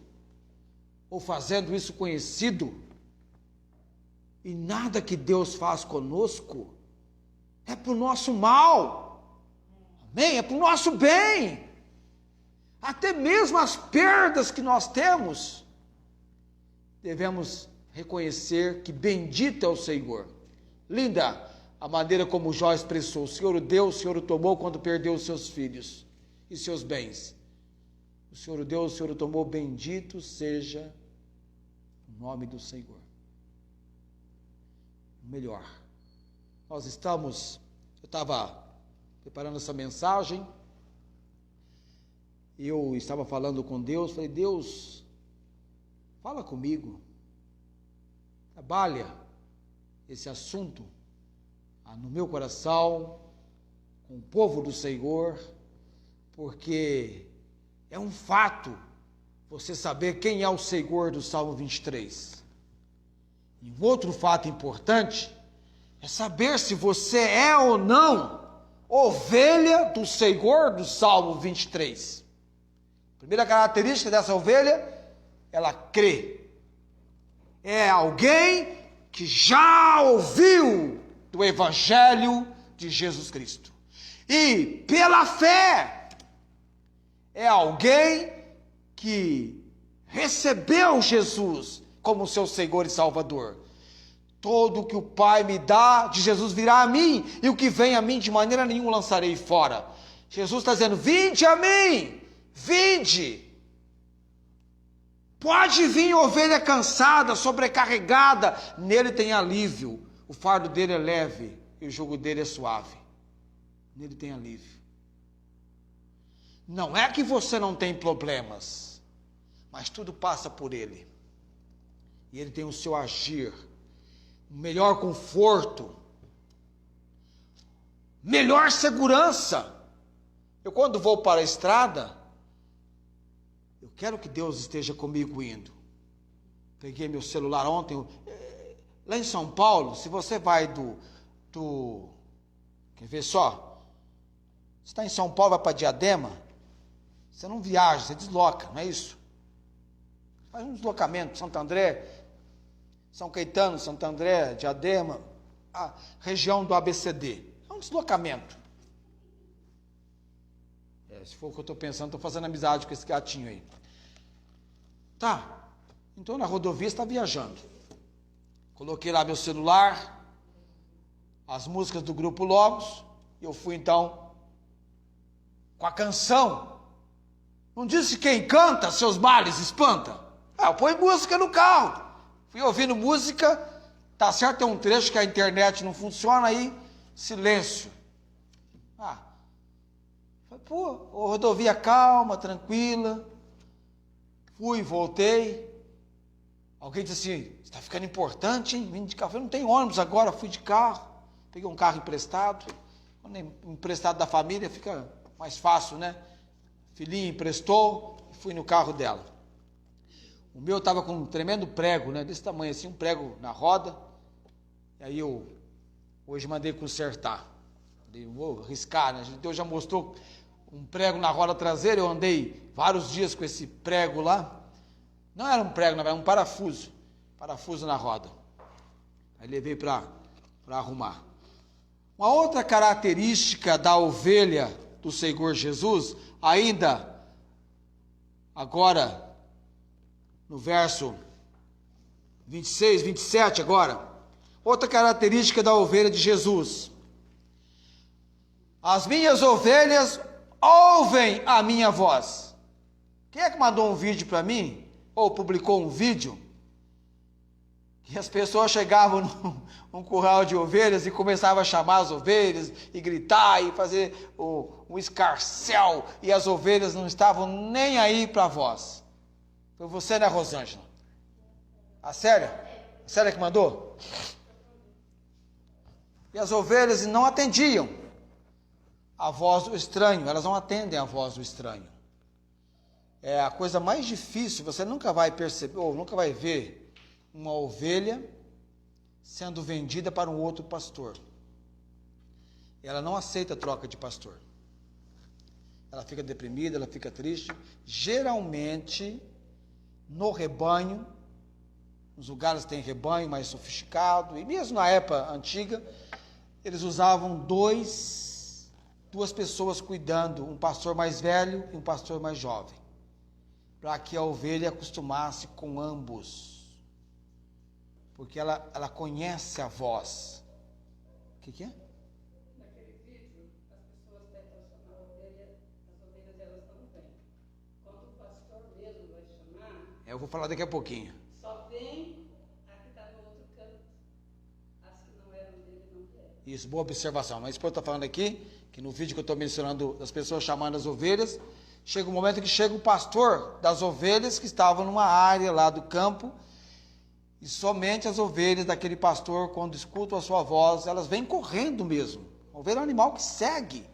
ou fazendo isso conhecido, e nada que Deus faz conosco é para o nosso mal, amém? É para o nosso bem. Até mesmo as perdas que nós temos, devemos reconhecer que bendito é o Senhor. Linda a maneira como Jó expressou, o Senhor o deu, o Senhor o tomou quando perdeu os seus filhos e seus bens. O Senhor o deu, o Senhor o tomou, bendito seja o nome do Senhor. O melhor. Eu estava preparando essa mensagem, eu estava falando com Deus, falei, Deus, fala comigo, trabalha esse assunto no meu coração, com o povo do Senhor, porque é um fato você saber quem é o Senhor do Salmo 23. E um outro fato importante é saber se você é ou não ovelha do Senhor do Salmo 23. A primeira característica dessa ovelha, ela crê. É alguém que já ouviu do Evangelho de Jesus Cristo. E pela fé, É alguém que recebeu Jesus como seu Senhor e Salvador. Todo o que o Pai me dá de Jesus virá a mim, e o que vem a mim de maneira nenhuma lançarei fora. Jesus está dizendo: vinde a mim, vinde. Pode vir ovelha cansada, sobrecarregada, nele tem alívio. O fardo dele é leve e o jugo dele é suave. Nele tem alívio. Não é que você não tem problemas, mas tudo passa por ele. E ele tem o seu agir, melhor conforto, melhor segurança. Eu, quando vou para a estrada, eu quero que Deus esteja comigo indo. Peguei meu celular ontem. Lá em São Paulo, se você vai quer ver só? Você está em São Paulo, vai para Diadema, você não viaja, você desloca, não é isso? Faz um deslocamento, Santo André, São Caetano, Santo André, Diadema, a região do ABCD. É um deslocamento. Se for o que eu estou pensando, estou fazendo amizade com esse gatinho aí. Tá, então na rodovia está viajando. Coloquei lá meu celular, as músicas do Grupo Logos, e eu fui então com a canção. Não disse quem canta, seus males espanta? Eu ponho música no carro. Fui ouvindo música, tá certo, tem um trecho que a internet não funciona, aí silêncio. Rodovia calma, tranquila. Fui, voltei. Alguém disse assim: você está ficando importante, hein? Vindo de carro. Eu falei: não tem ônibus agora, fui de carro. Peguei um carro emprestado. Quando é emprestado da família, fica mais fácil, né? Filhinha emprestou, fui no carro dela. O meu estava com um tremendo prego, né? Desse tamanho assim, um prego na roda. E aí eu hoje mandei consertar. Vou riscar, né? Deus já mostrou um prego na roda traseira. Eu andei vários dias com esse prego lá. Não era um prego, não, era um parafuso. Parafuso na roda. Aí levei para arrumar. Uma outra característica da ovelha do Senhor Jesus, ainda agora no verso 26, 27 agora. Outra característica da ovelha de Jesus: as minhas ovelhas ouvem a minha voz. Quem é que mandou um vídeo para mim? Ou publicou um vídeo? Que as pessoas chegavam num curral de ovelhas e começavam a chamar as ovelhas e gritar e fazer um escarcéu, e as ovelhas não estavam nem aí para a voz. Foi você, né, Rosângela? A Célia? A Célia que mandou? E as ovelhas não atendiam a voz do estranho, elas não atendem a voz do estranho. É a coisa mais difícil, você nunca vai perceber, ou nunca vai ver uma ovelha sendo vendida para um outro pastor. Ela não aceita troca de pastor. Ela fica deprimida, ela fica triste. Geralmente, no rebanho, nos lugares que tem rebanho mais sofisticado, e mesmo na época antiga, eles usavam duas pessoas cuidando, um pastor mais velho e um pastor mais jovem, para que a ovelha acostumasse com ambos, porque ela conhece a voz. O que é? Naquele vídeo, as pessoas tentam chamar a ovelha, as ovelhas elas não vêm. Quando o pastor mesmo vai chamar, Eu vou falar daqui a pouquinho. só vem a que está no outro canto. As que não eram dele não vieram. Isso, boa observação. Mas o senhor está falando aqui, que no vídeo que eu estou mencionando, das pessoas chamando as ovelhas, chega um momento que chega o pastor das ovelhas que estavam numa área lá do campo, e somente as ovelhas daquele pastor, quando escutam a sua voz, elas vêm correndo mesmo. A ovelha é um animal que segue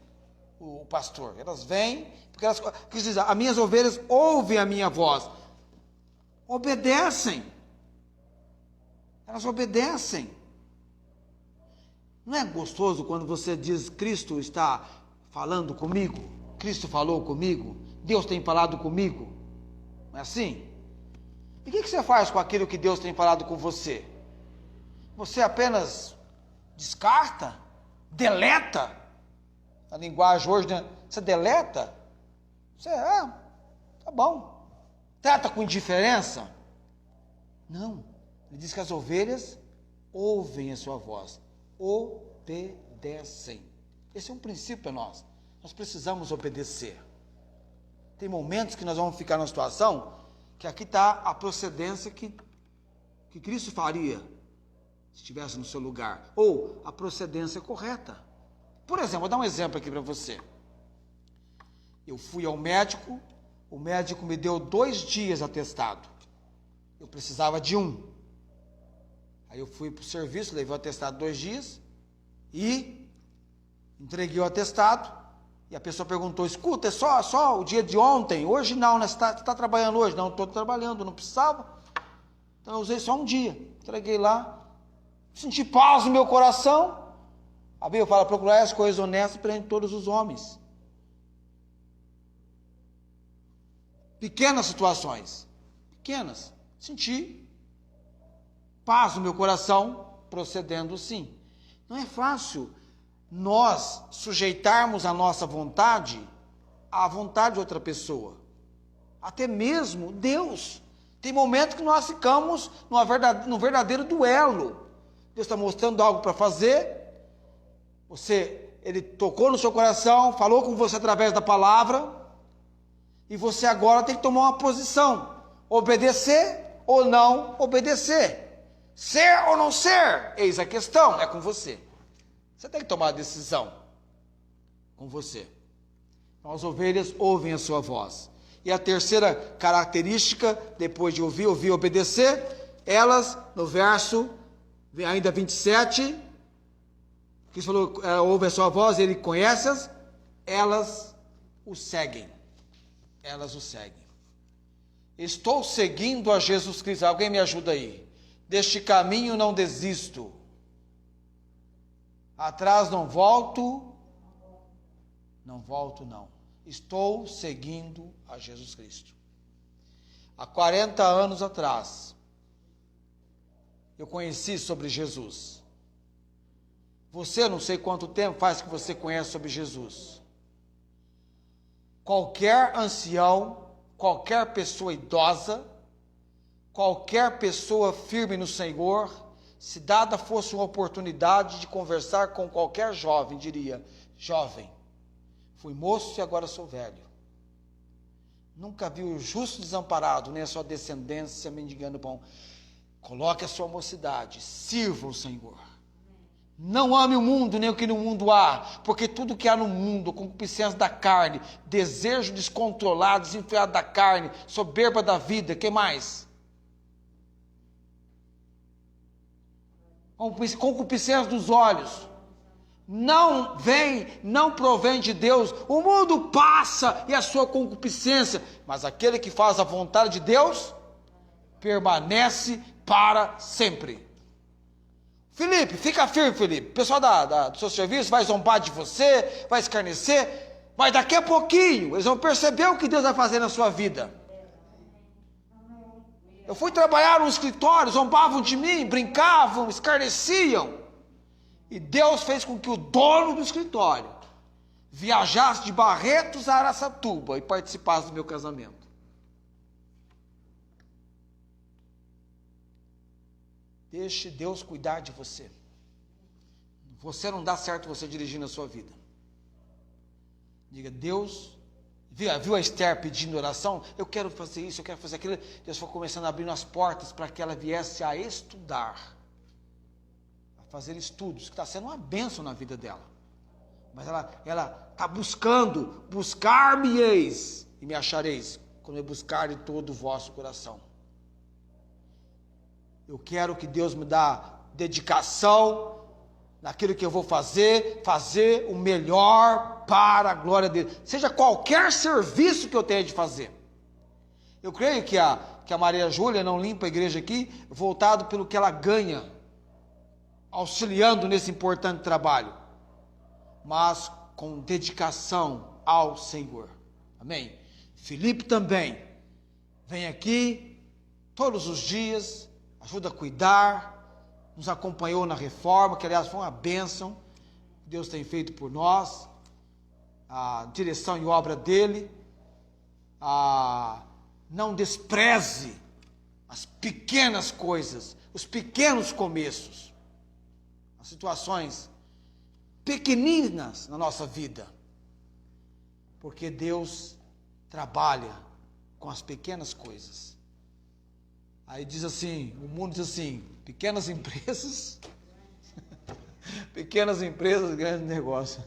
o pastor. Elas vêm, porque elas dizem: as minhas ovelhas ouvem a minha voz. Obedecem. Elas obedecem. Não é gostoso quando você diz: Cristo está falando comigo? Cristo falou comigo? Deus tem falado comigo? Não é assim? E o que você faz com aquilo que Deus tem falado com você? Você apenas descarta? Deleta? A linguagem hoje, né? Você deleta? Você, tá bom. Trata com indiferença? Não. Ele diz que as ovelhas ouvem a sua voz, obedecem. Esse é um princípio para nós. Nós precisamos obedecer. Tem momentos que nós vamos ficar numa situação que aqui está a procedência que Cristo faria se estivesse no seu lugar, ou a procedência correta. Por exemplo, vou dar um exemplo aqui para você. Eu fui ao médico, o médico me deu 2 dias atestado. Eu precisava de 1. Aí eu fui para o serviço, levei o atestado 2 dias e entreguei o atestado. E a pessoa perguntou, escuta, é só o dia de ontem? Hoje não, né? Você está trabalhando hoje? Não, estou trabalhando, não precisava. Então eu usei só 1 dia. Entreguei lá, senti paz no meu coração. A Bíblia fala, procurar as coisas honestas perante todos os homens. Pequenas situações, pequenas, senti paz no meu coração, procedendo sim. Não é fácil nós sujeitarmos a nossa vontade à vontade de outra pessoa, até mesmo Deus. Tem momentos que nós ficamos num verdadeiro duelo. Deus está mostrando algo para fazer, ele tocou no seu coração, falou com você através da palavra, e você agora tem que tomar uma posição, obedecer ou não obedecer, ser ou não ser, eis a questão, é com você. Você tem que tomar a decisão com você. Então, as ovelhas ouvem a sua voz. E a terceira característica, depois de ouvir e obedecer, elas, no verso ainda 27, que falou, ouve a sua voz, ele conhece-as, elas o seguem. Elas o seguem. Estou seguindo a Jesus Cristo. Alguém me ajuda aí. Deste caminho não desisto. Atrás não volto. Não volto, não. Estou seguindo a Jesus Cristo. Há 40 anos atrás, eu conheci sobre Jesus. Você, não sei quanto tempo faz que você conhece sobre Jesus. Qualquer ancião, qualquer pessoa idosa, qualquer pessoa firme no Senhor, se dada fosse uma oportunidade de conversar com qualquer jovem, diria, jovem, fui moço e agora sou velho. Nunca vi o justo desamparado, nem a sua descendência mendigando pão. Coloque a sua mocidade, sirva o Senhor. Não ame o mundo, nem o que no mundo há, porque tudo que há no mundo, concupiscência da carne, desejo descontrolado, desenfreado da carne, soberba da vida, que mais? Concupiscência dos olhos, não provém de Deus. O mundo passa e a sua concupiscência, mas aquele que faz a vontade de Deus, permanece para sempre. Felipe, fica firme, Felipe. O pessoal do seu serviço vai zombar de você, vai escarnecer, mas daqui a pouquinho eles vão perceber o que Deus vai fazer na sua vida. Eu fui trabalhar no escritório, zombavam de mim, brincavam, escarneciam. E Deus fez com que o dono do escritório viajasse de Barretos a Araçatuba e participasse do meu casamento. Deixe Deus cuidar de você. Você não dá certo você dirigindo a sua vida. Diga, Deus, viu a Esther pedindo oração? Eu quero fazer isso, eu quero fazer aquilo. Deus foi começando a abrir as portas para que ela viesse a estudar, a fazer estudos, que está sendo uma bênção na vida dela. Mas ela está buscando, buscar-me-eis e me achareis, quando eu buscar de todo o vosso coração. Eu quero que Deus me dá dedicação naquilo que eu vou fazer o melhor para a glória dele. Seja qualquer serviço que eu tenha de fazer. Eu creio que a Maria Júlia não limpa a igreja aqui, voltado pelo que ela ganha, auxiliando nesse importante trabalho, mas com dedicação ao Senhor. Amém? Felipe também vem aqui todos os dias, ajuda a cuidar, nos acompanhou na reforma, que aliás foi uma bênção que Deus tem feito por nós, a direção e obra dele, não despreze as pequenas coisas, os pequenos começos, as situações pequeninas na nossa vida, porque Deus trabalha com as pequenas coisas. Aí diz assim, o mundo diz assim, pequenas empresas, pequenas empresas, grande negócio.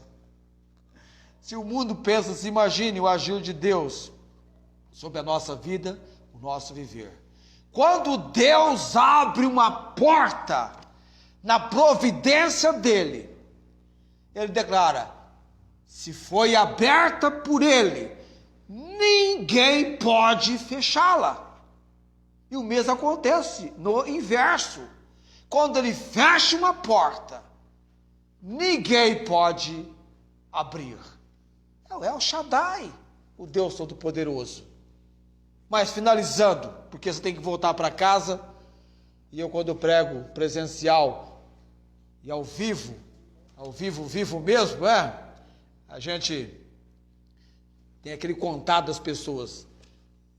Se o mundo pensa assim, imagine o agir de Deus sobre a nossa vida, o nosso viver. Quando Deus abre uma porta na providência dele, ele declara, se foi aberta por ele, ninguém pode fechá-la. E o mesmo acontece no inverso. Quando ele fecha uma porta, ninguém pode abrir. É o Shaddai, o Deus Todo-Poderoso. Mas finalizando, porque você tem que voltar para casa, e eu quando eu prego presencial e ao vivo mesmo, a gente tem aquele contato das pessoas,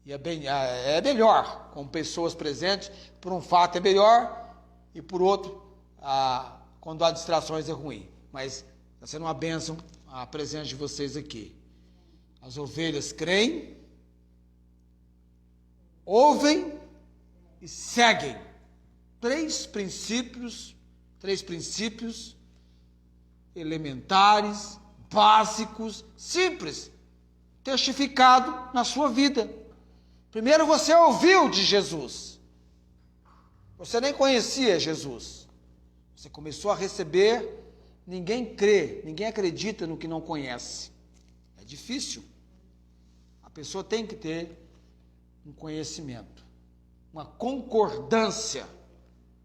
e é melhor com pessoas presentes, por um fato é melhor, e por outro, quando há distrações é ruim, mas está sendo uma bênção a presença de vocês aqui. As ovelhas creem, ouvem e seguem. Três princípios elementares, básicos, simples, testificado na sua vida. Primeiro você ouviu de Jesus. Você nem conhecia Jesus. Você começou a receber, ninguém crê, ninguém acredita no que não conhece. É difícil. A pessoa tem que ter um conhecimento, uma concordância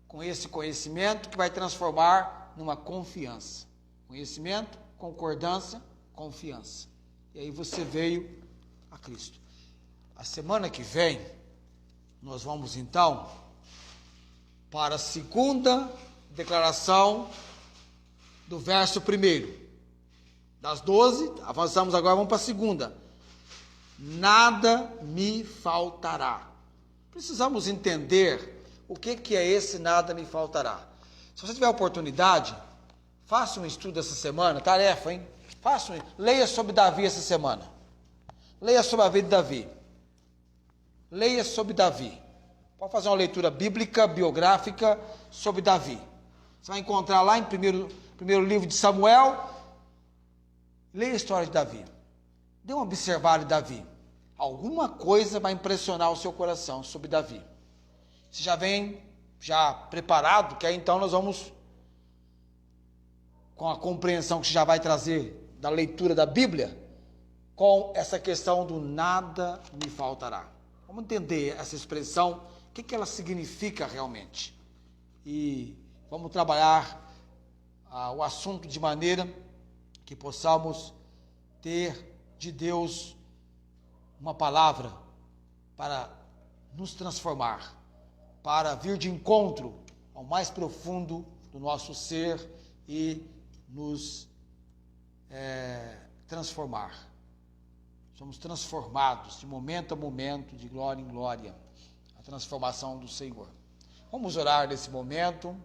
com esse conhecimento que vai transformar numa confiança. Conhecimento, concordância, confiança. E aí você veio a Cristo. A semana que vem, nós vamos então para a segunda declaração do verso 1. Das 12, avançamos agora, vamos para a segunda. Nada me faltará. Precisamos entender o que é esse nada me faltará. Se você tiver oportunidade, faça um estudo essa semana, tarefa, hein? Leia sobre Davi essa semana. Leia sobre a vida de Davi. Leia sobre Davi. Pode fazer uma leitura bíblica, biográfica sobre Davi. Você vai encontrar lá em primeiro livro de Samuel. Leia a história de Davi. Dê uma observada em Davi. Alguma coisa vai impressionar o seu coração sobre Davi. Você já vem preparado, que aí então nós vamos, com a compreensão que você já vai trazer da leitura da Bíblia, com essa questão do nada me faltará. Vamos entender essa expressão, o que ela significa realmente. E vamos trabalhar o assunto de maneira que possamos ter de Deus uma palavra para nos transformar, para vir de encontro ao mais profundo do nosso ser e nos transformar. Somos transformados de momento a momento, de glória em glória, a transformação do Senhor. Vamos orar nesse momento,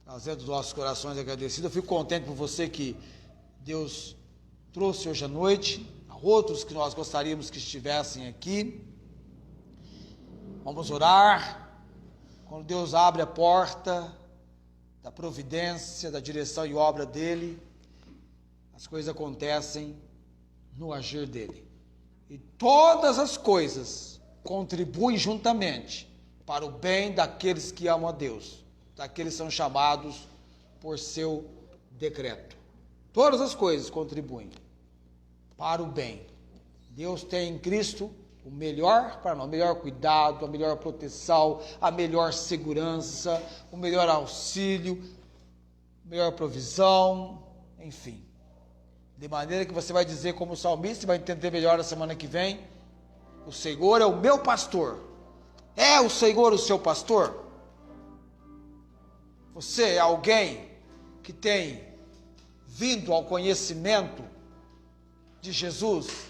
trazendo os nossos corações agradecidos. Eu fico contente por você que Deus trouxe hoje à noite, a outros que nós gostaríamos que estivessem aqui. Vamos orar. Quando Deus abre a porta da providência, da direção e obra dele, as coisas acontecem no agir dele. E todas as coisas contribuem juntamente para o bem daqueles que amam a Deus, daqueles que são chamados por seu decreto. Todas as coisas contribuem para o bem. Deus tem em Cristo o melhor para nós, o melhor cuidado, a melhor proteção, a melhor segurança, o melhor auxílio, a melhor provisão, enfim. De maneira que você vai dizer como salmista, vai entender melhor na semana que vem, o Senhor é o meu pastor. É o Senhor o seu pastor? Você é alguém que tem vindo ao conhecimento de Jesus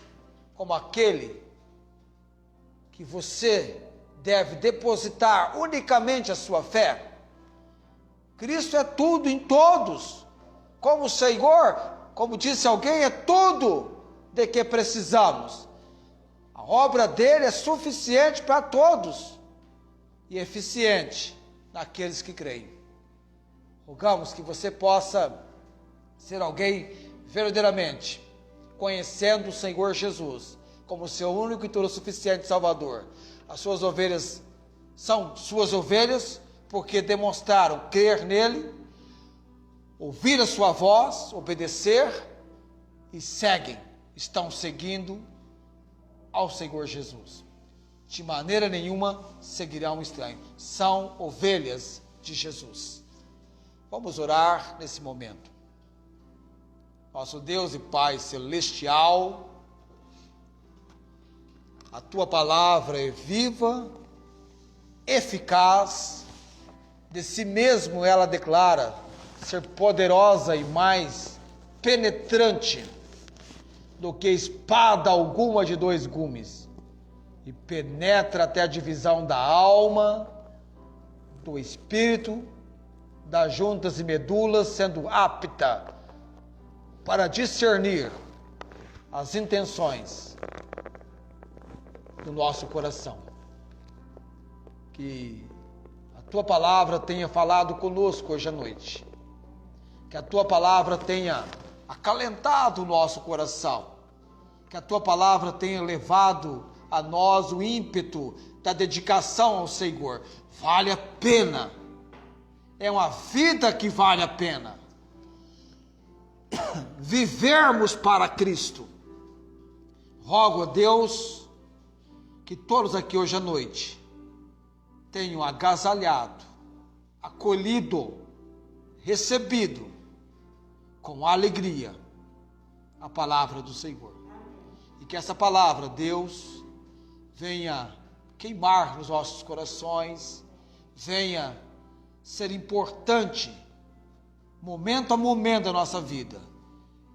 como aquele que você deve depositar unicamente a sua fé. Cristo é tudo em todos. Como o Senhor, como disse alguém, é tudo de que precisamos. A obra dele é suficiente para todos e eficiente naqueles que creem. Rogamos que você possa ser alguém verdadeiramente conhecendo o Senhor Jesus como seu único e todo suficiente Salvador. As suas ovelhas são suas ovelhas porque demonstraram crer nele, ouvir a sua voz, obedecer e estão seguindo ao Senhor Jesus. De maneira nenhuma seguirão um estranho. São ovelhas de Jesus. Vamos orar nesse momento. Nosso Deus e Pai celestial, a tua palavra é viva, eficaz, de si mesmo ela declara ser poderosa e mais penetrante do que espada alguma de 2 gumes, e penetra até a divisão da alma, do espírito, das juntas e medulas, sendo apta para discernir as intenções do nosso coração. Que a tua palavra tenha falado conosco hoje à noite. Que a tua palavra tenha acalentado o nosso coração. Que a tua palavra tenha levado a nós o ímpeto da dedicação ao Senhor. Vale a pena. É uma vida que vale a pena. Vivermos para Cristo. Rogo a Deus que todos aqui hoje à noite tenham agasalhado, acolhido, recebido com alegria a palavra do Senhor. E que essa palavra, Deus, venha queimar nos nossos corações, venha ser importante momento a momento da nossa vida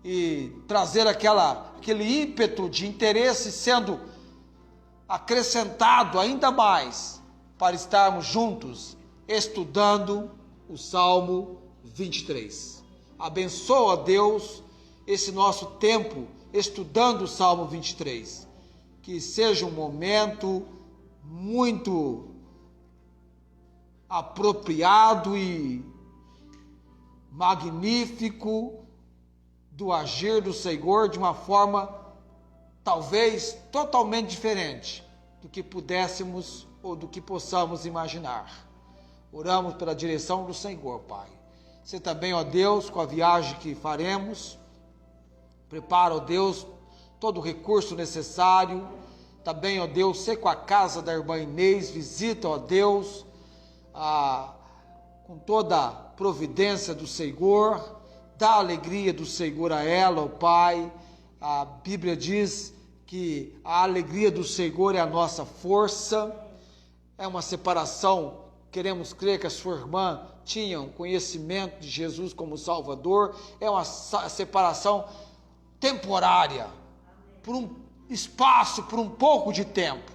e trazer aquele ímpeto de interesse sendo acrescentado ainda mais para estarmos juntos estudando o Salmo 23. Abençoa, Deus, esse nosso tempo estudando o Salmo 23. Que seja um momento muito apropriado e magnífico do agir do Senhor de uma forma talvez totalmente diferente do que pudéssemos ou do que possamos imaginar. Oramos pela direção do Senhor, Pai. Você também, ó Deus, com a viagem que faremos, prepara, ó Deus, todo o recurso necessário. Também, ó Deus, sei com a casa da irmã Inês, visita, ó Deus, com toda a providência do Senhor, dá a alegria do Senhor a ela, ó Pai. A Bíblia diz que a alegria do Senhor é a nossa força. É uma separação, queremos crer que a sua irmã tinha um conhecimento de Jesus como Salvador. É uma separação temporária, por um espaço, por um pouco de tempo.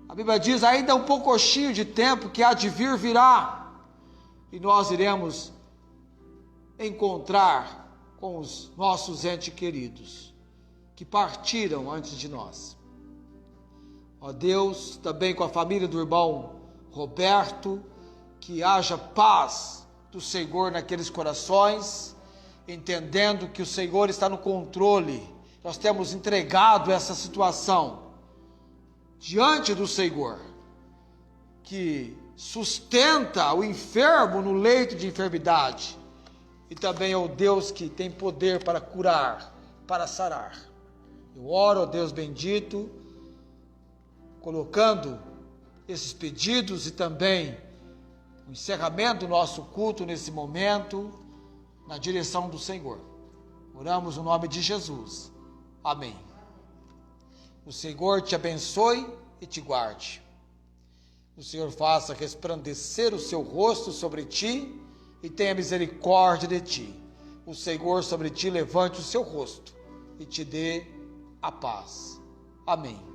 A Bíblia diz, ainda um pouquinho de tempo que há de vir, virá, e nós iremos encontrar com os nossos entes queridos, que partiram antes de nós. Ó Deus, também com a família do irmão Roberto, que haja paz do Senhor naqueles corações, entendendo que o Senhor está no controle. Nós temos entregado essa situação diante do Senhor, que sustenta o enfermo no leito de enfermidade, e também é o Deus que tem poder para curar, para sarar. Eu oro, ó Deus bendito, colocando esses pedidos e também o encerramento do nosso culto nesse momento, na direção do Senhor. Oramos no nome de Jesus. Amém. O Senhor te abençoe e te guarde. O Senhor faça resplandecer o seu rosto sobre ti e tenha misericórdia de ti. O Senhor sobre ti levante o seu rosto e te dê a paz. Amém.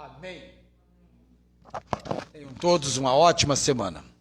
Amém. Tenham todos uma ótima semana.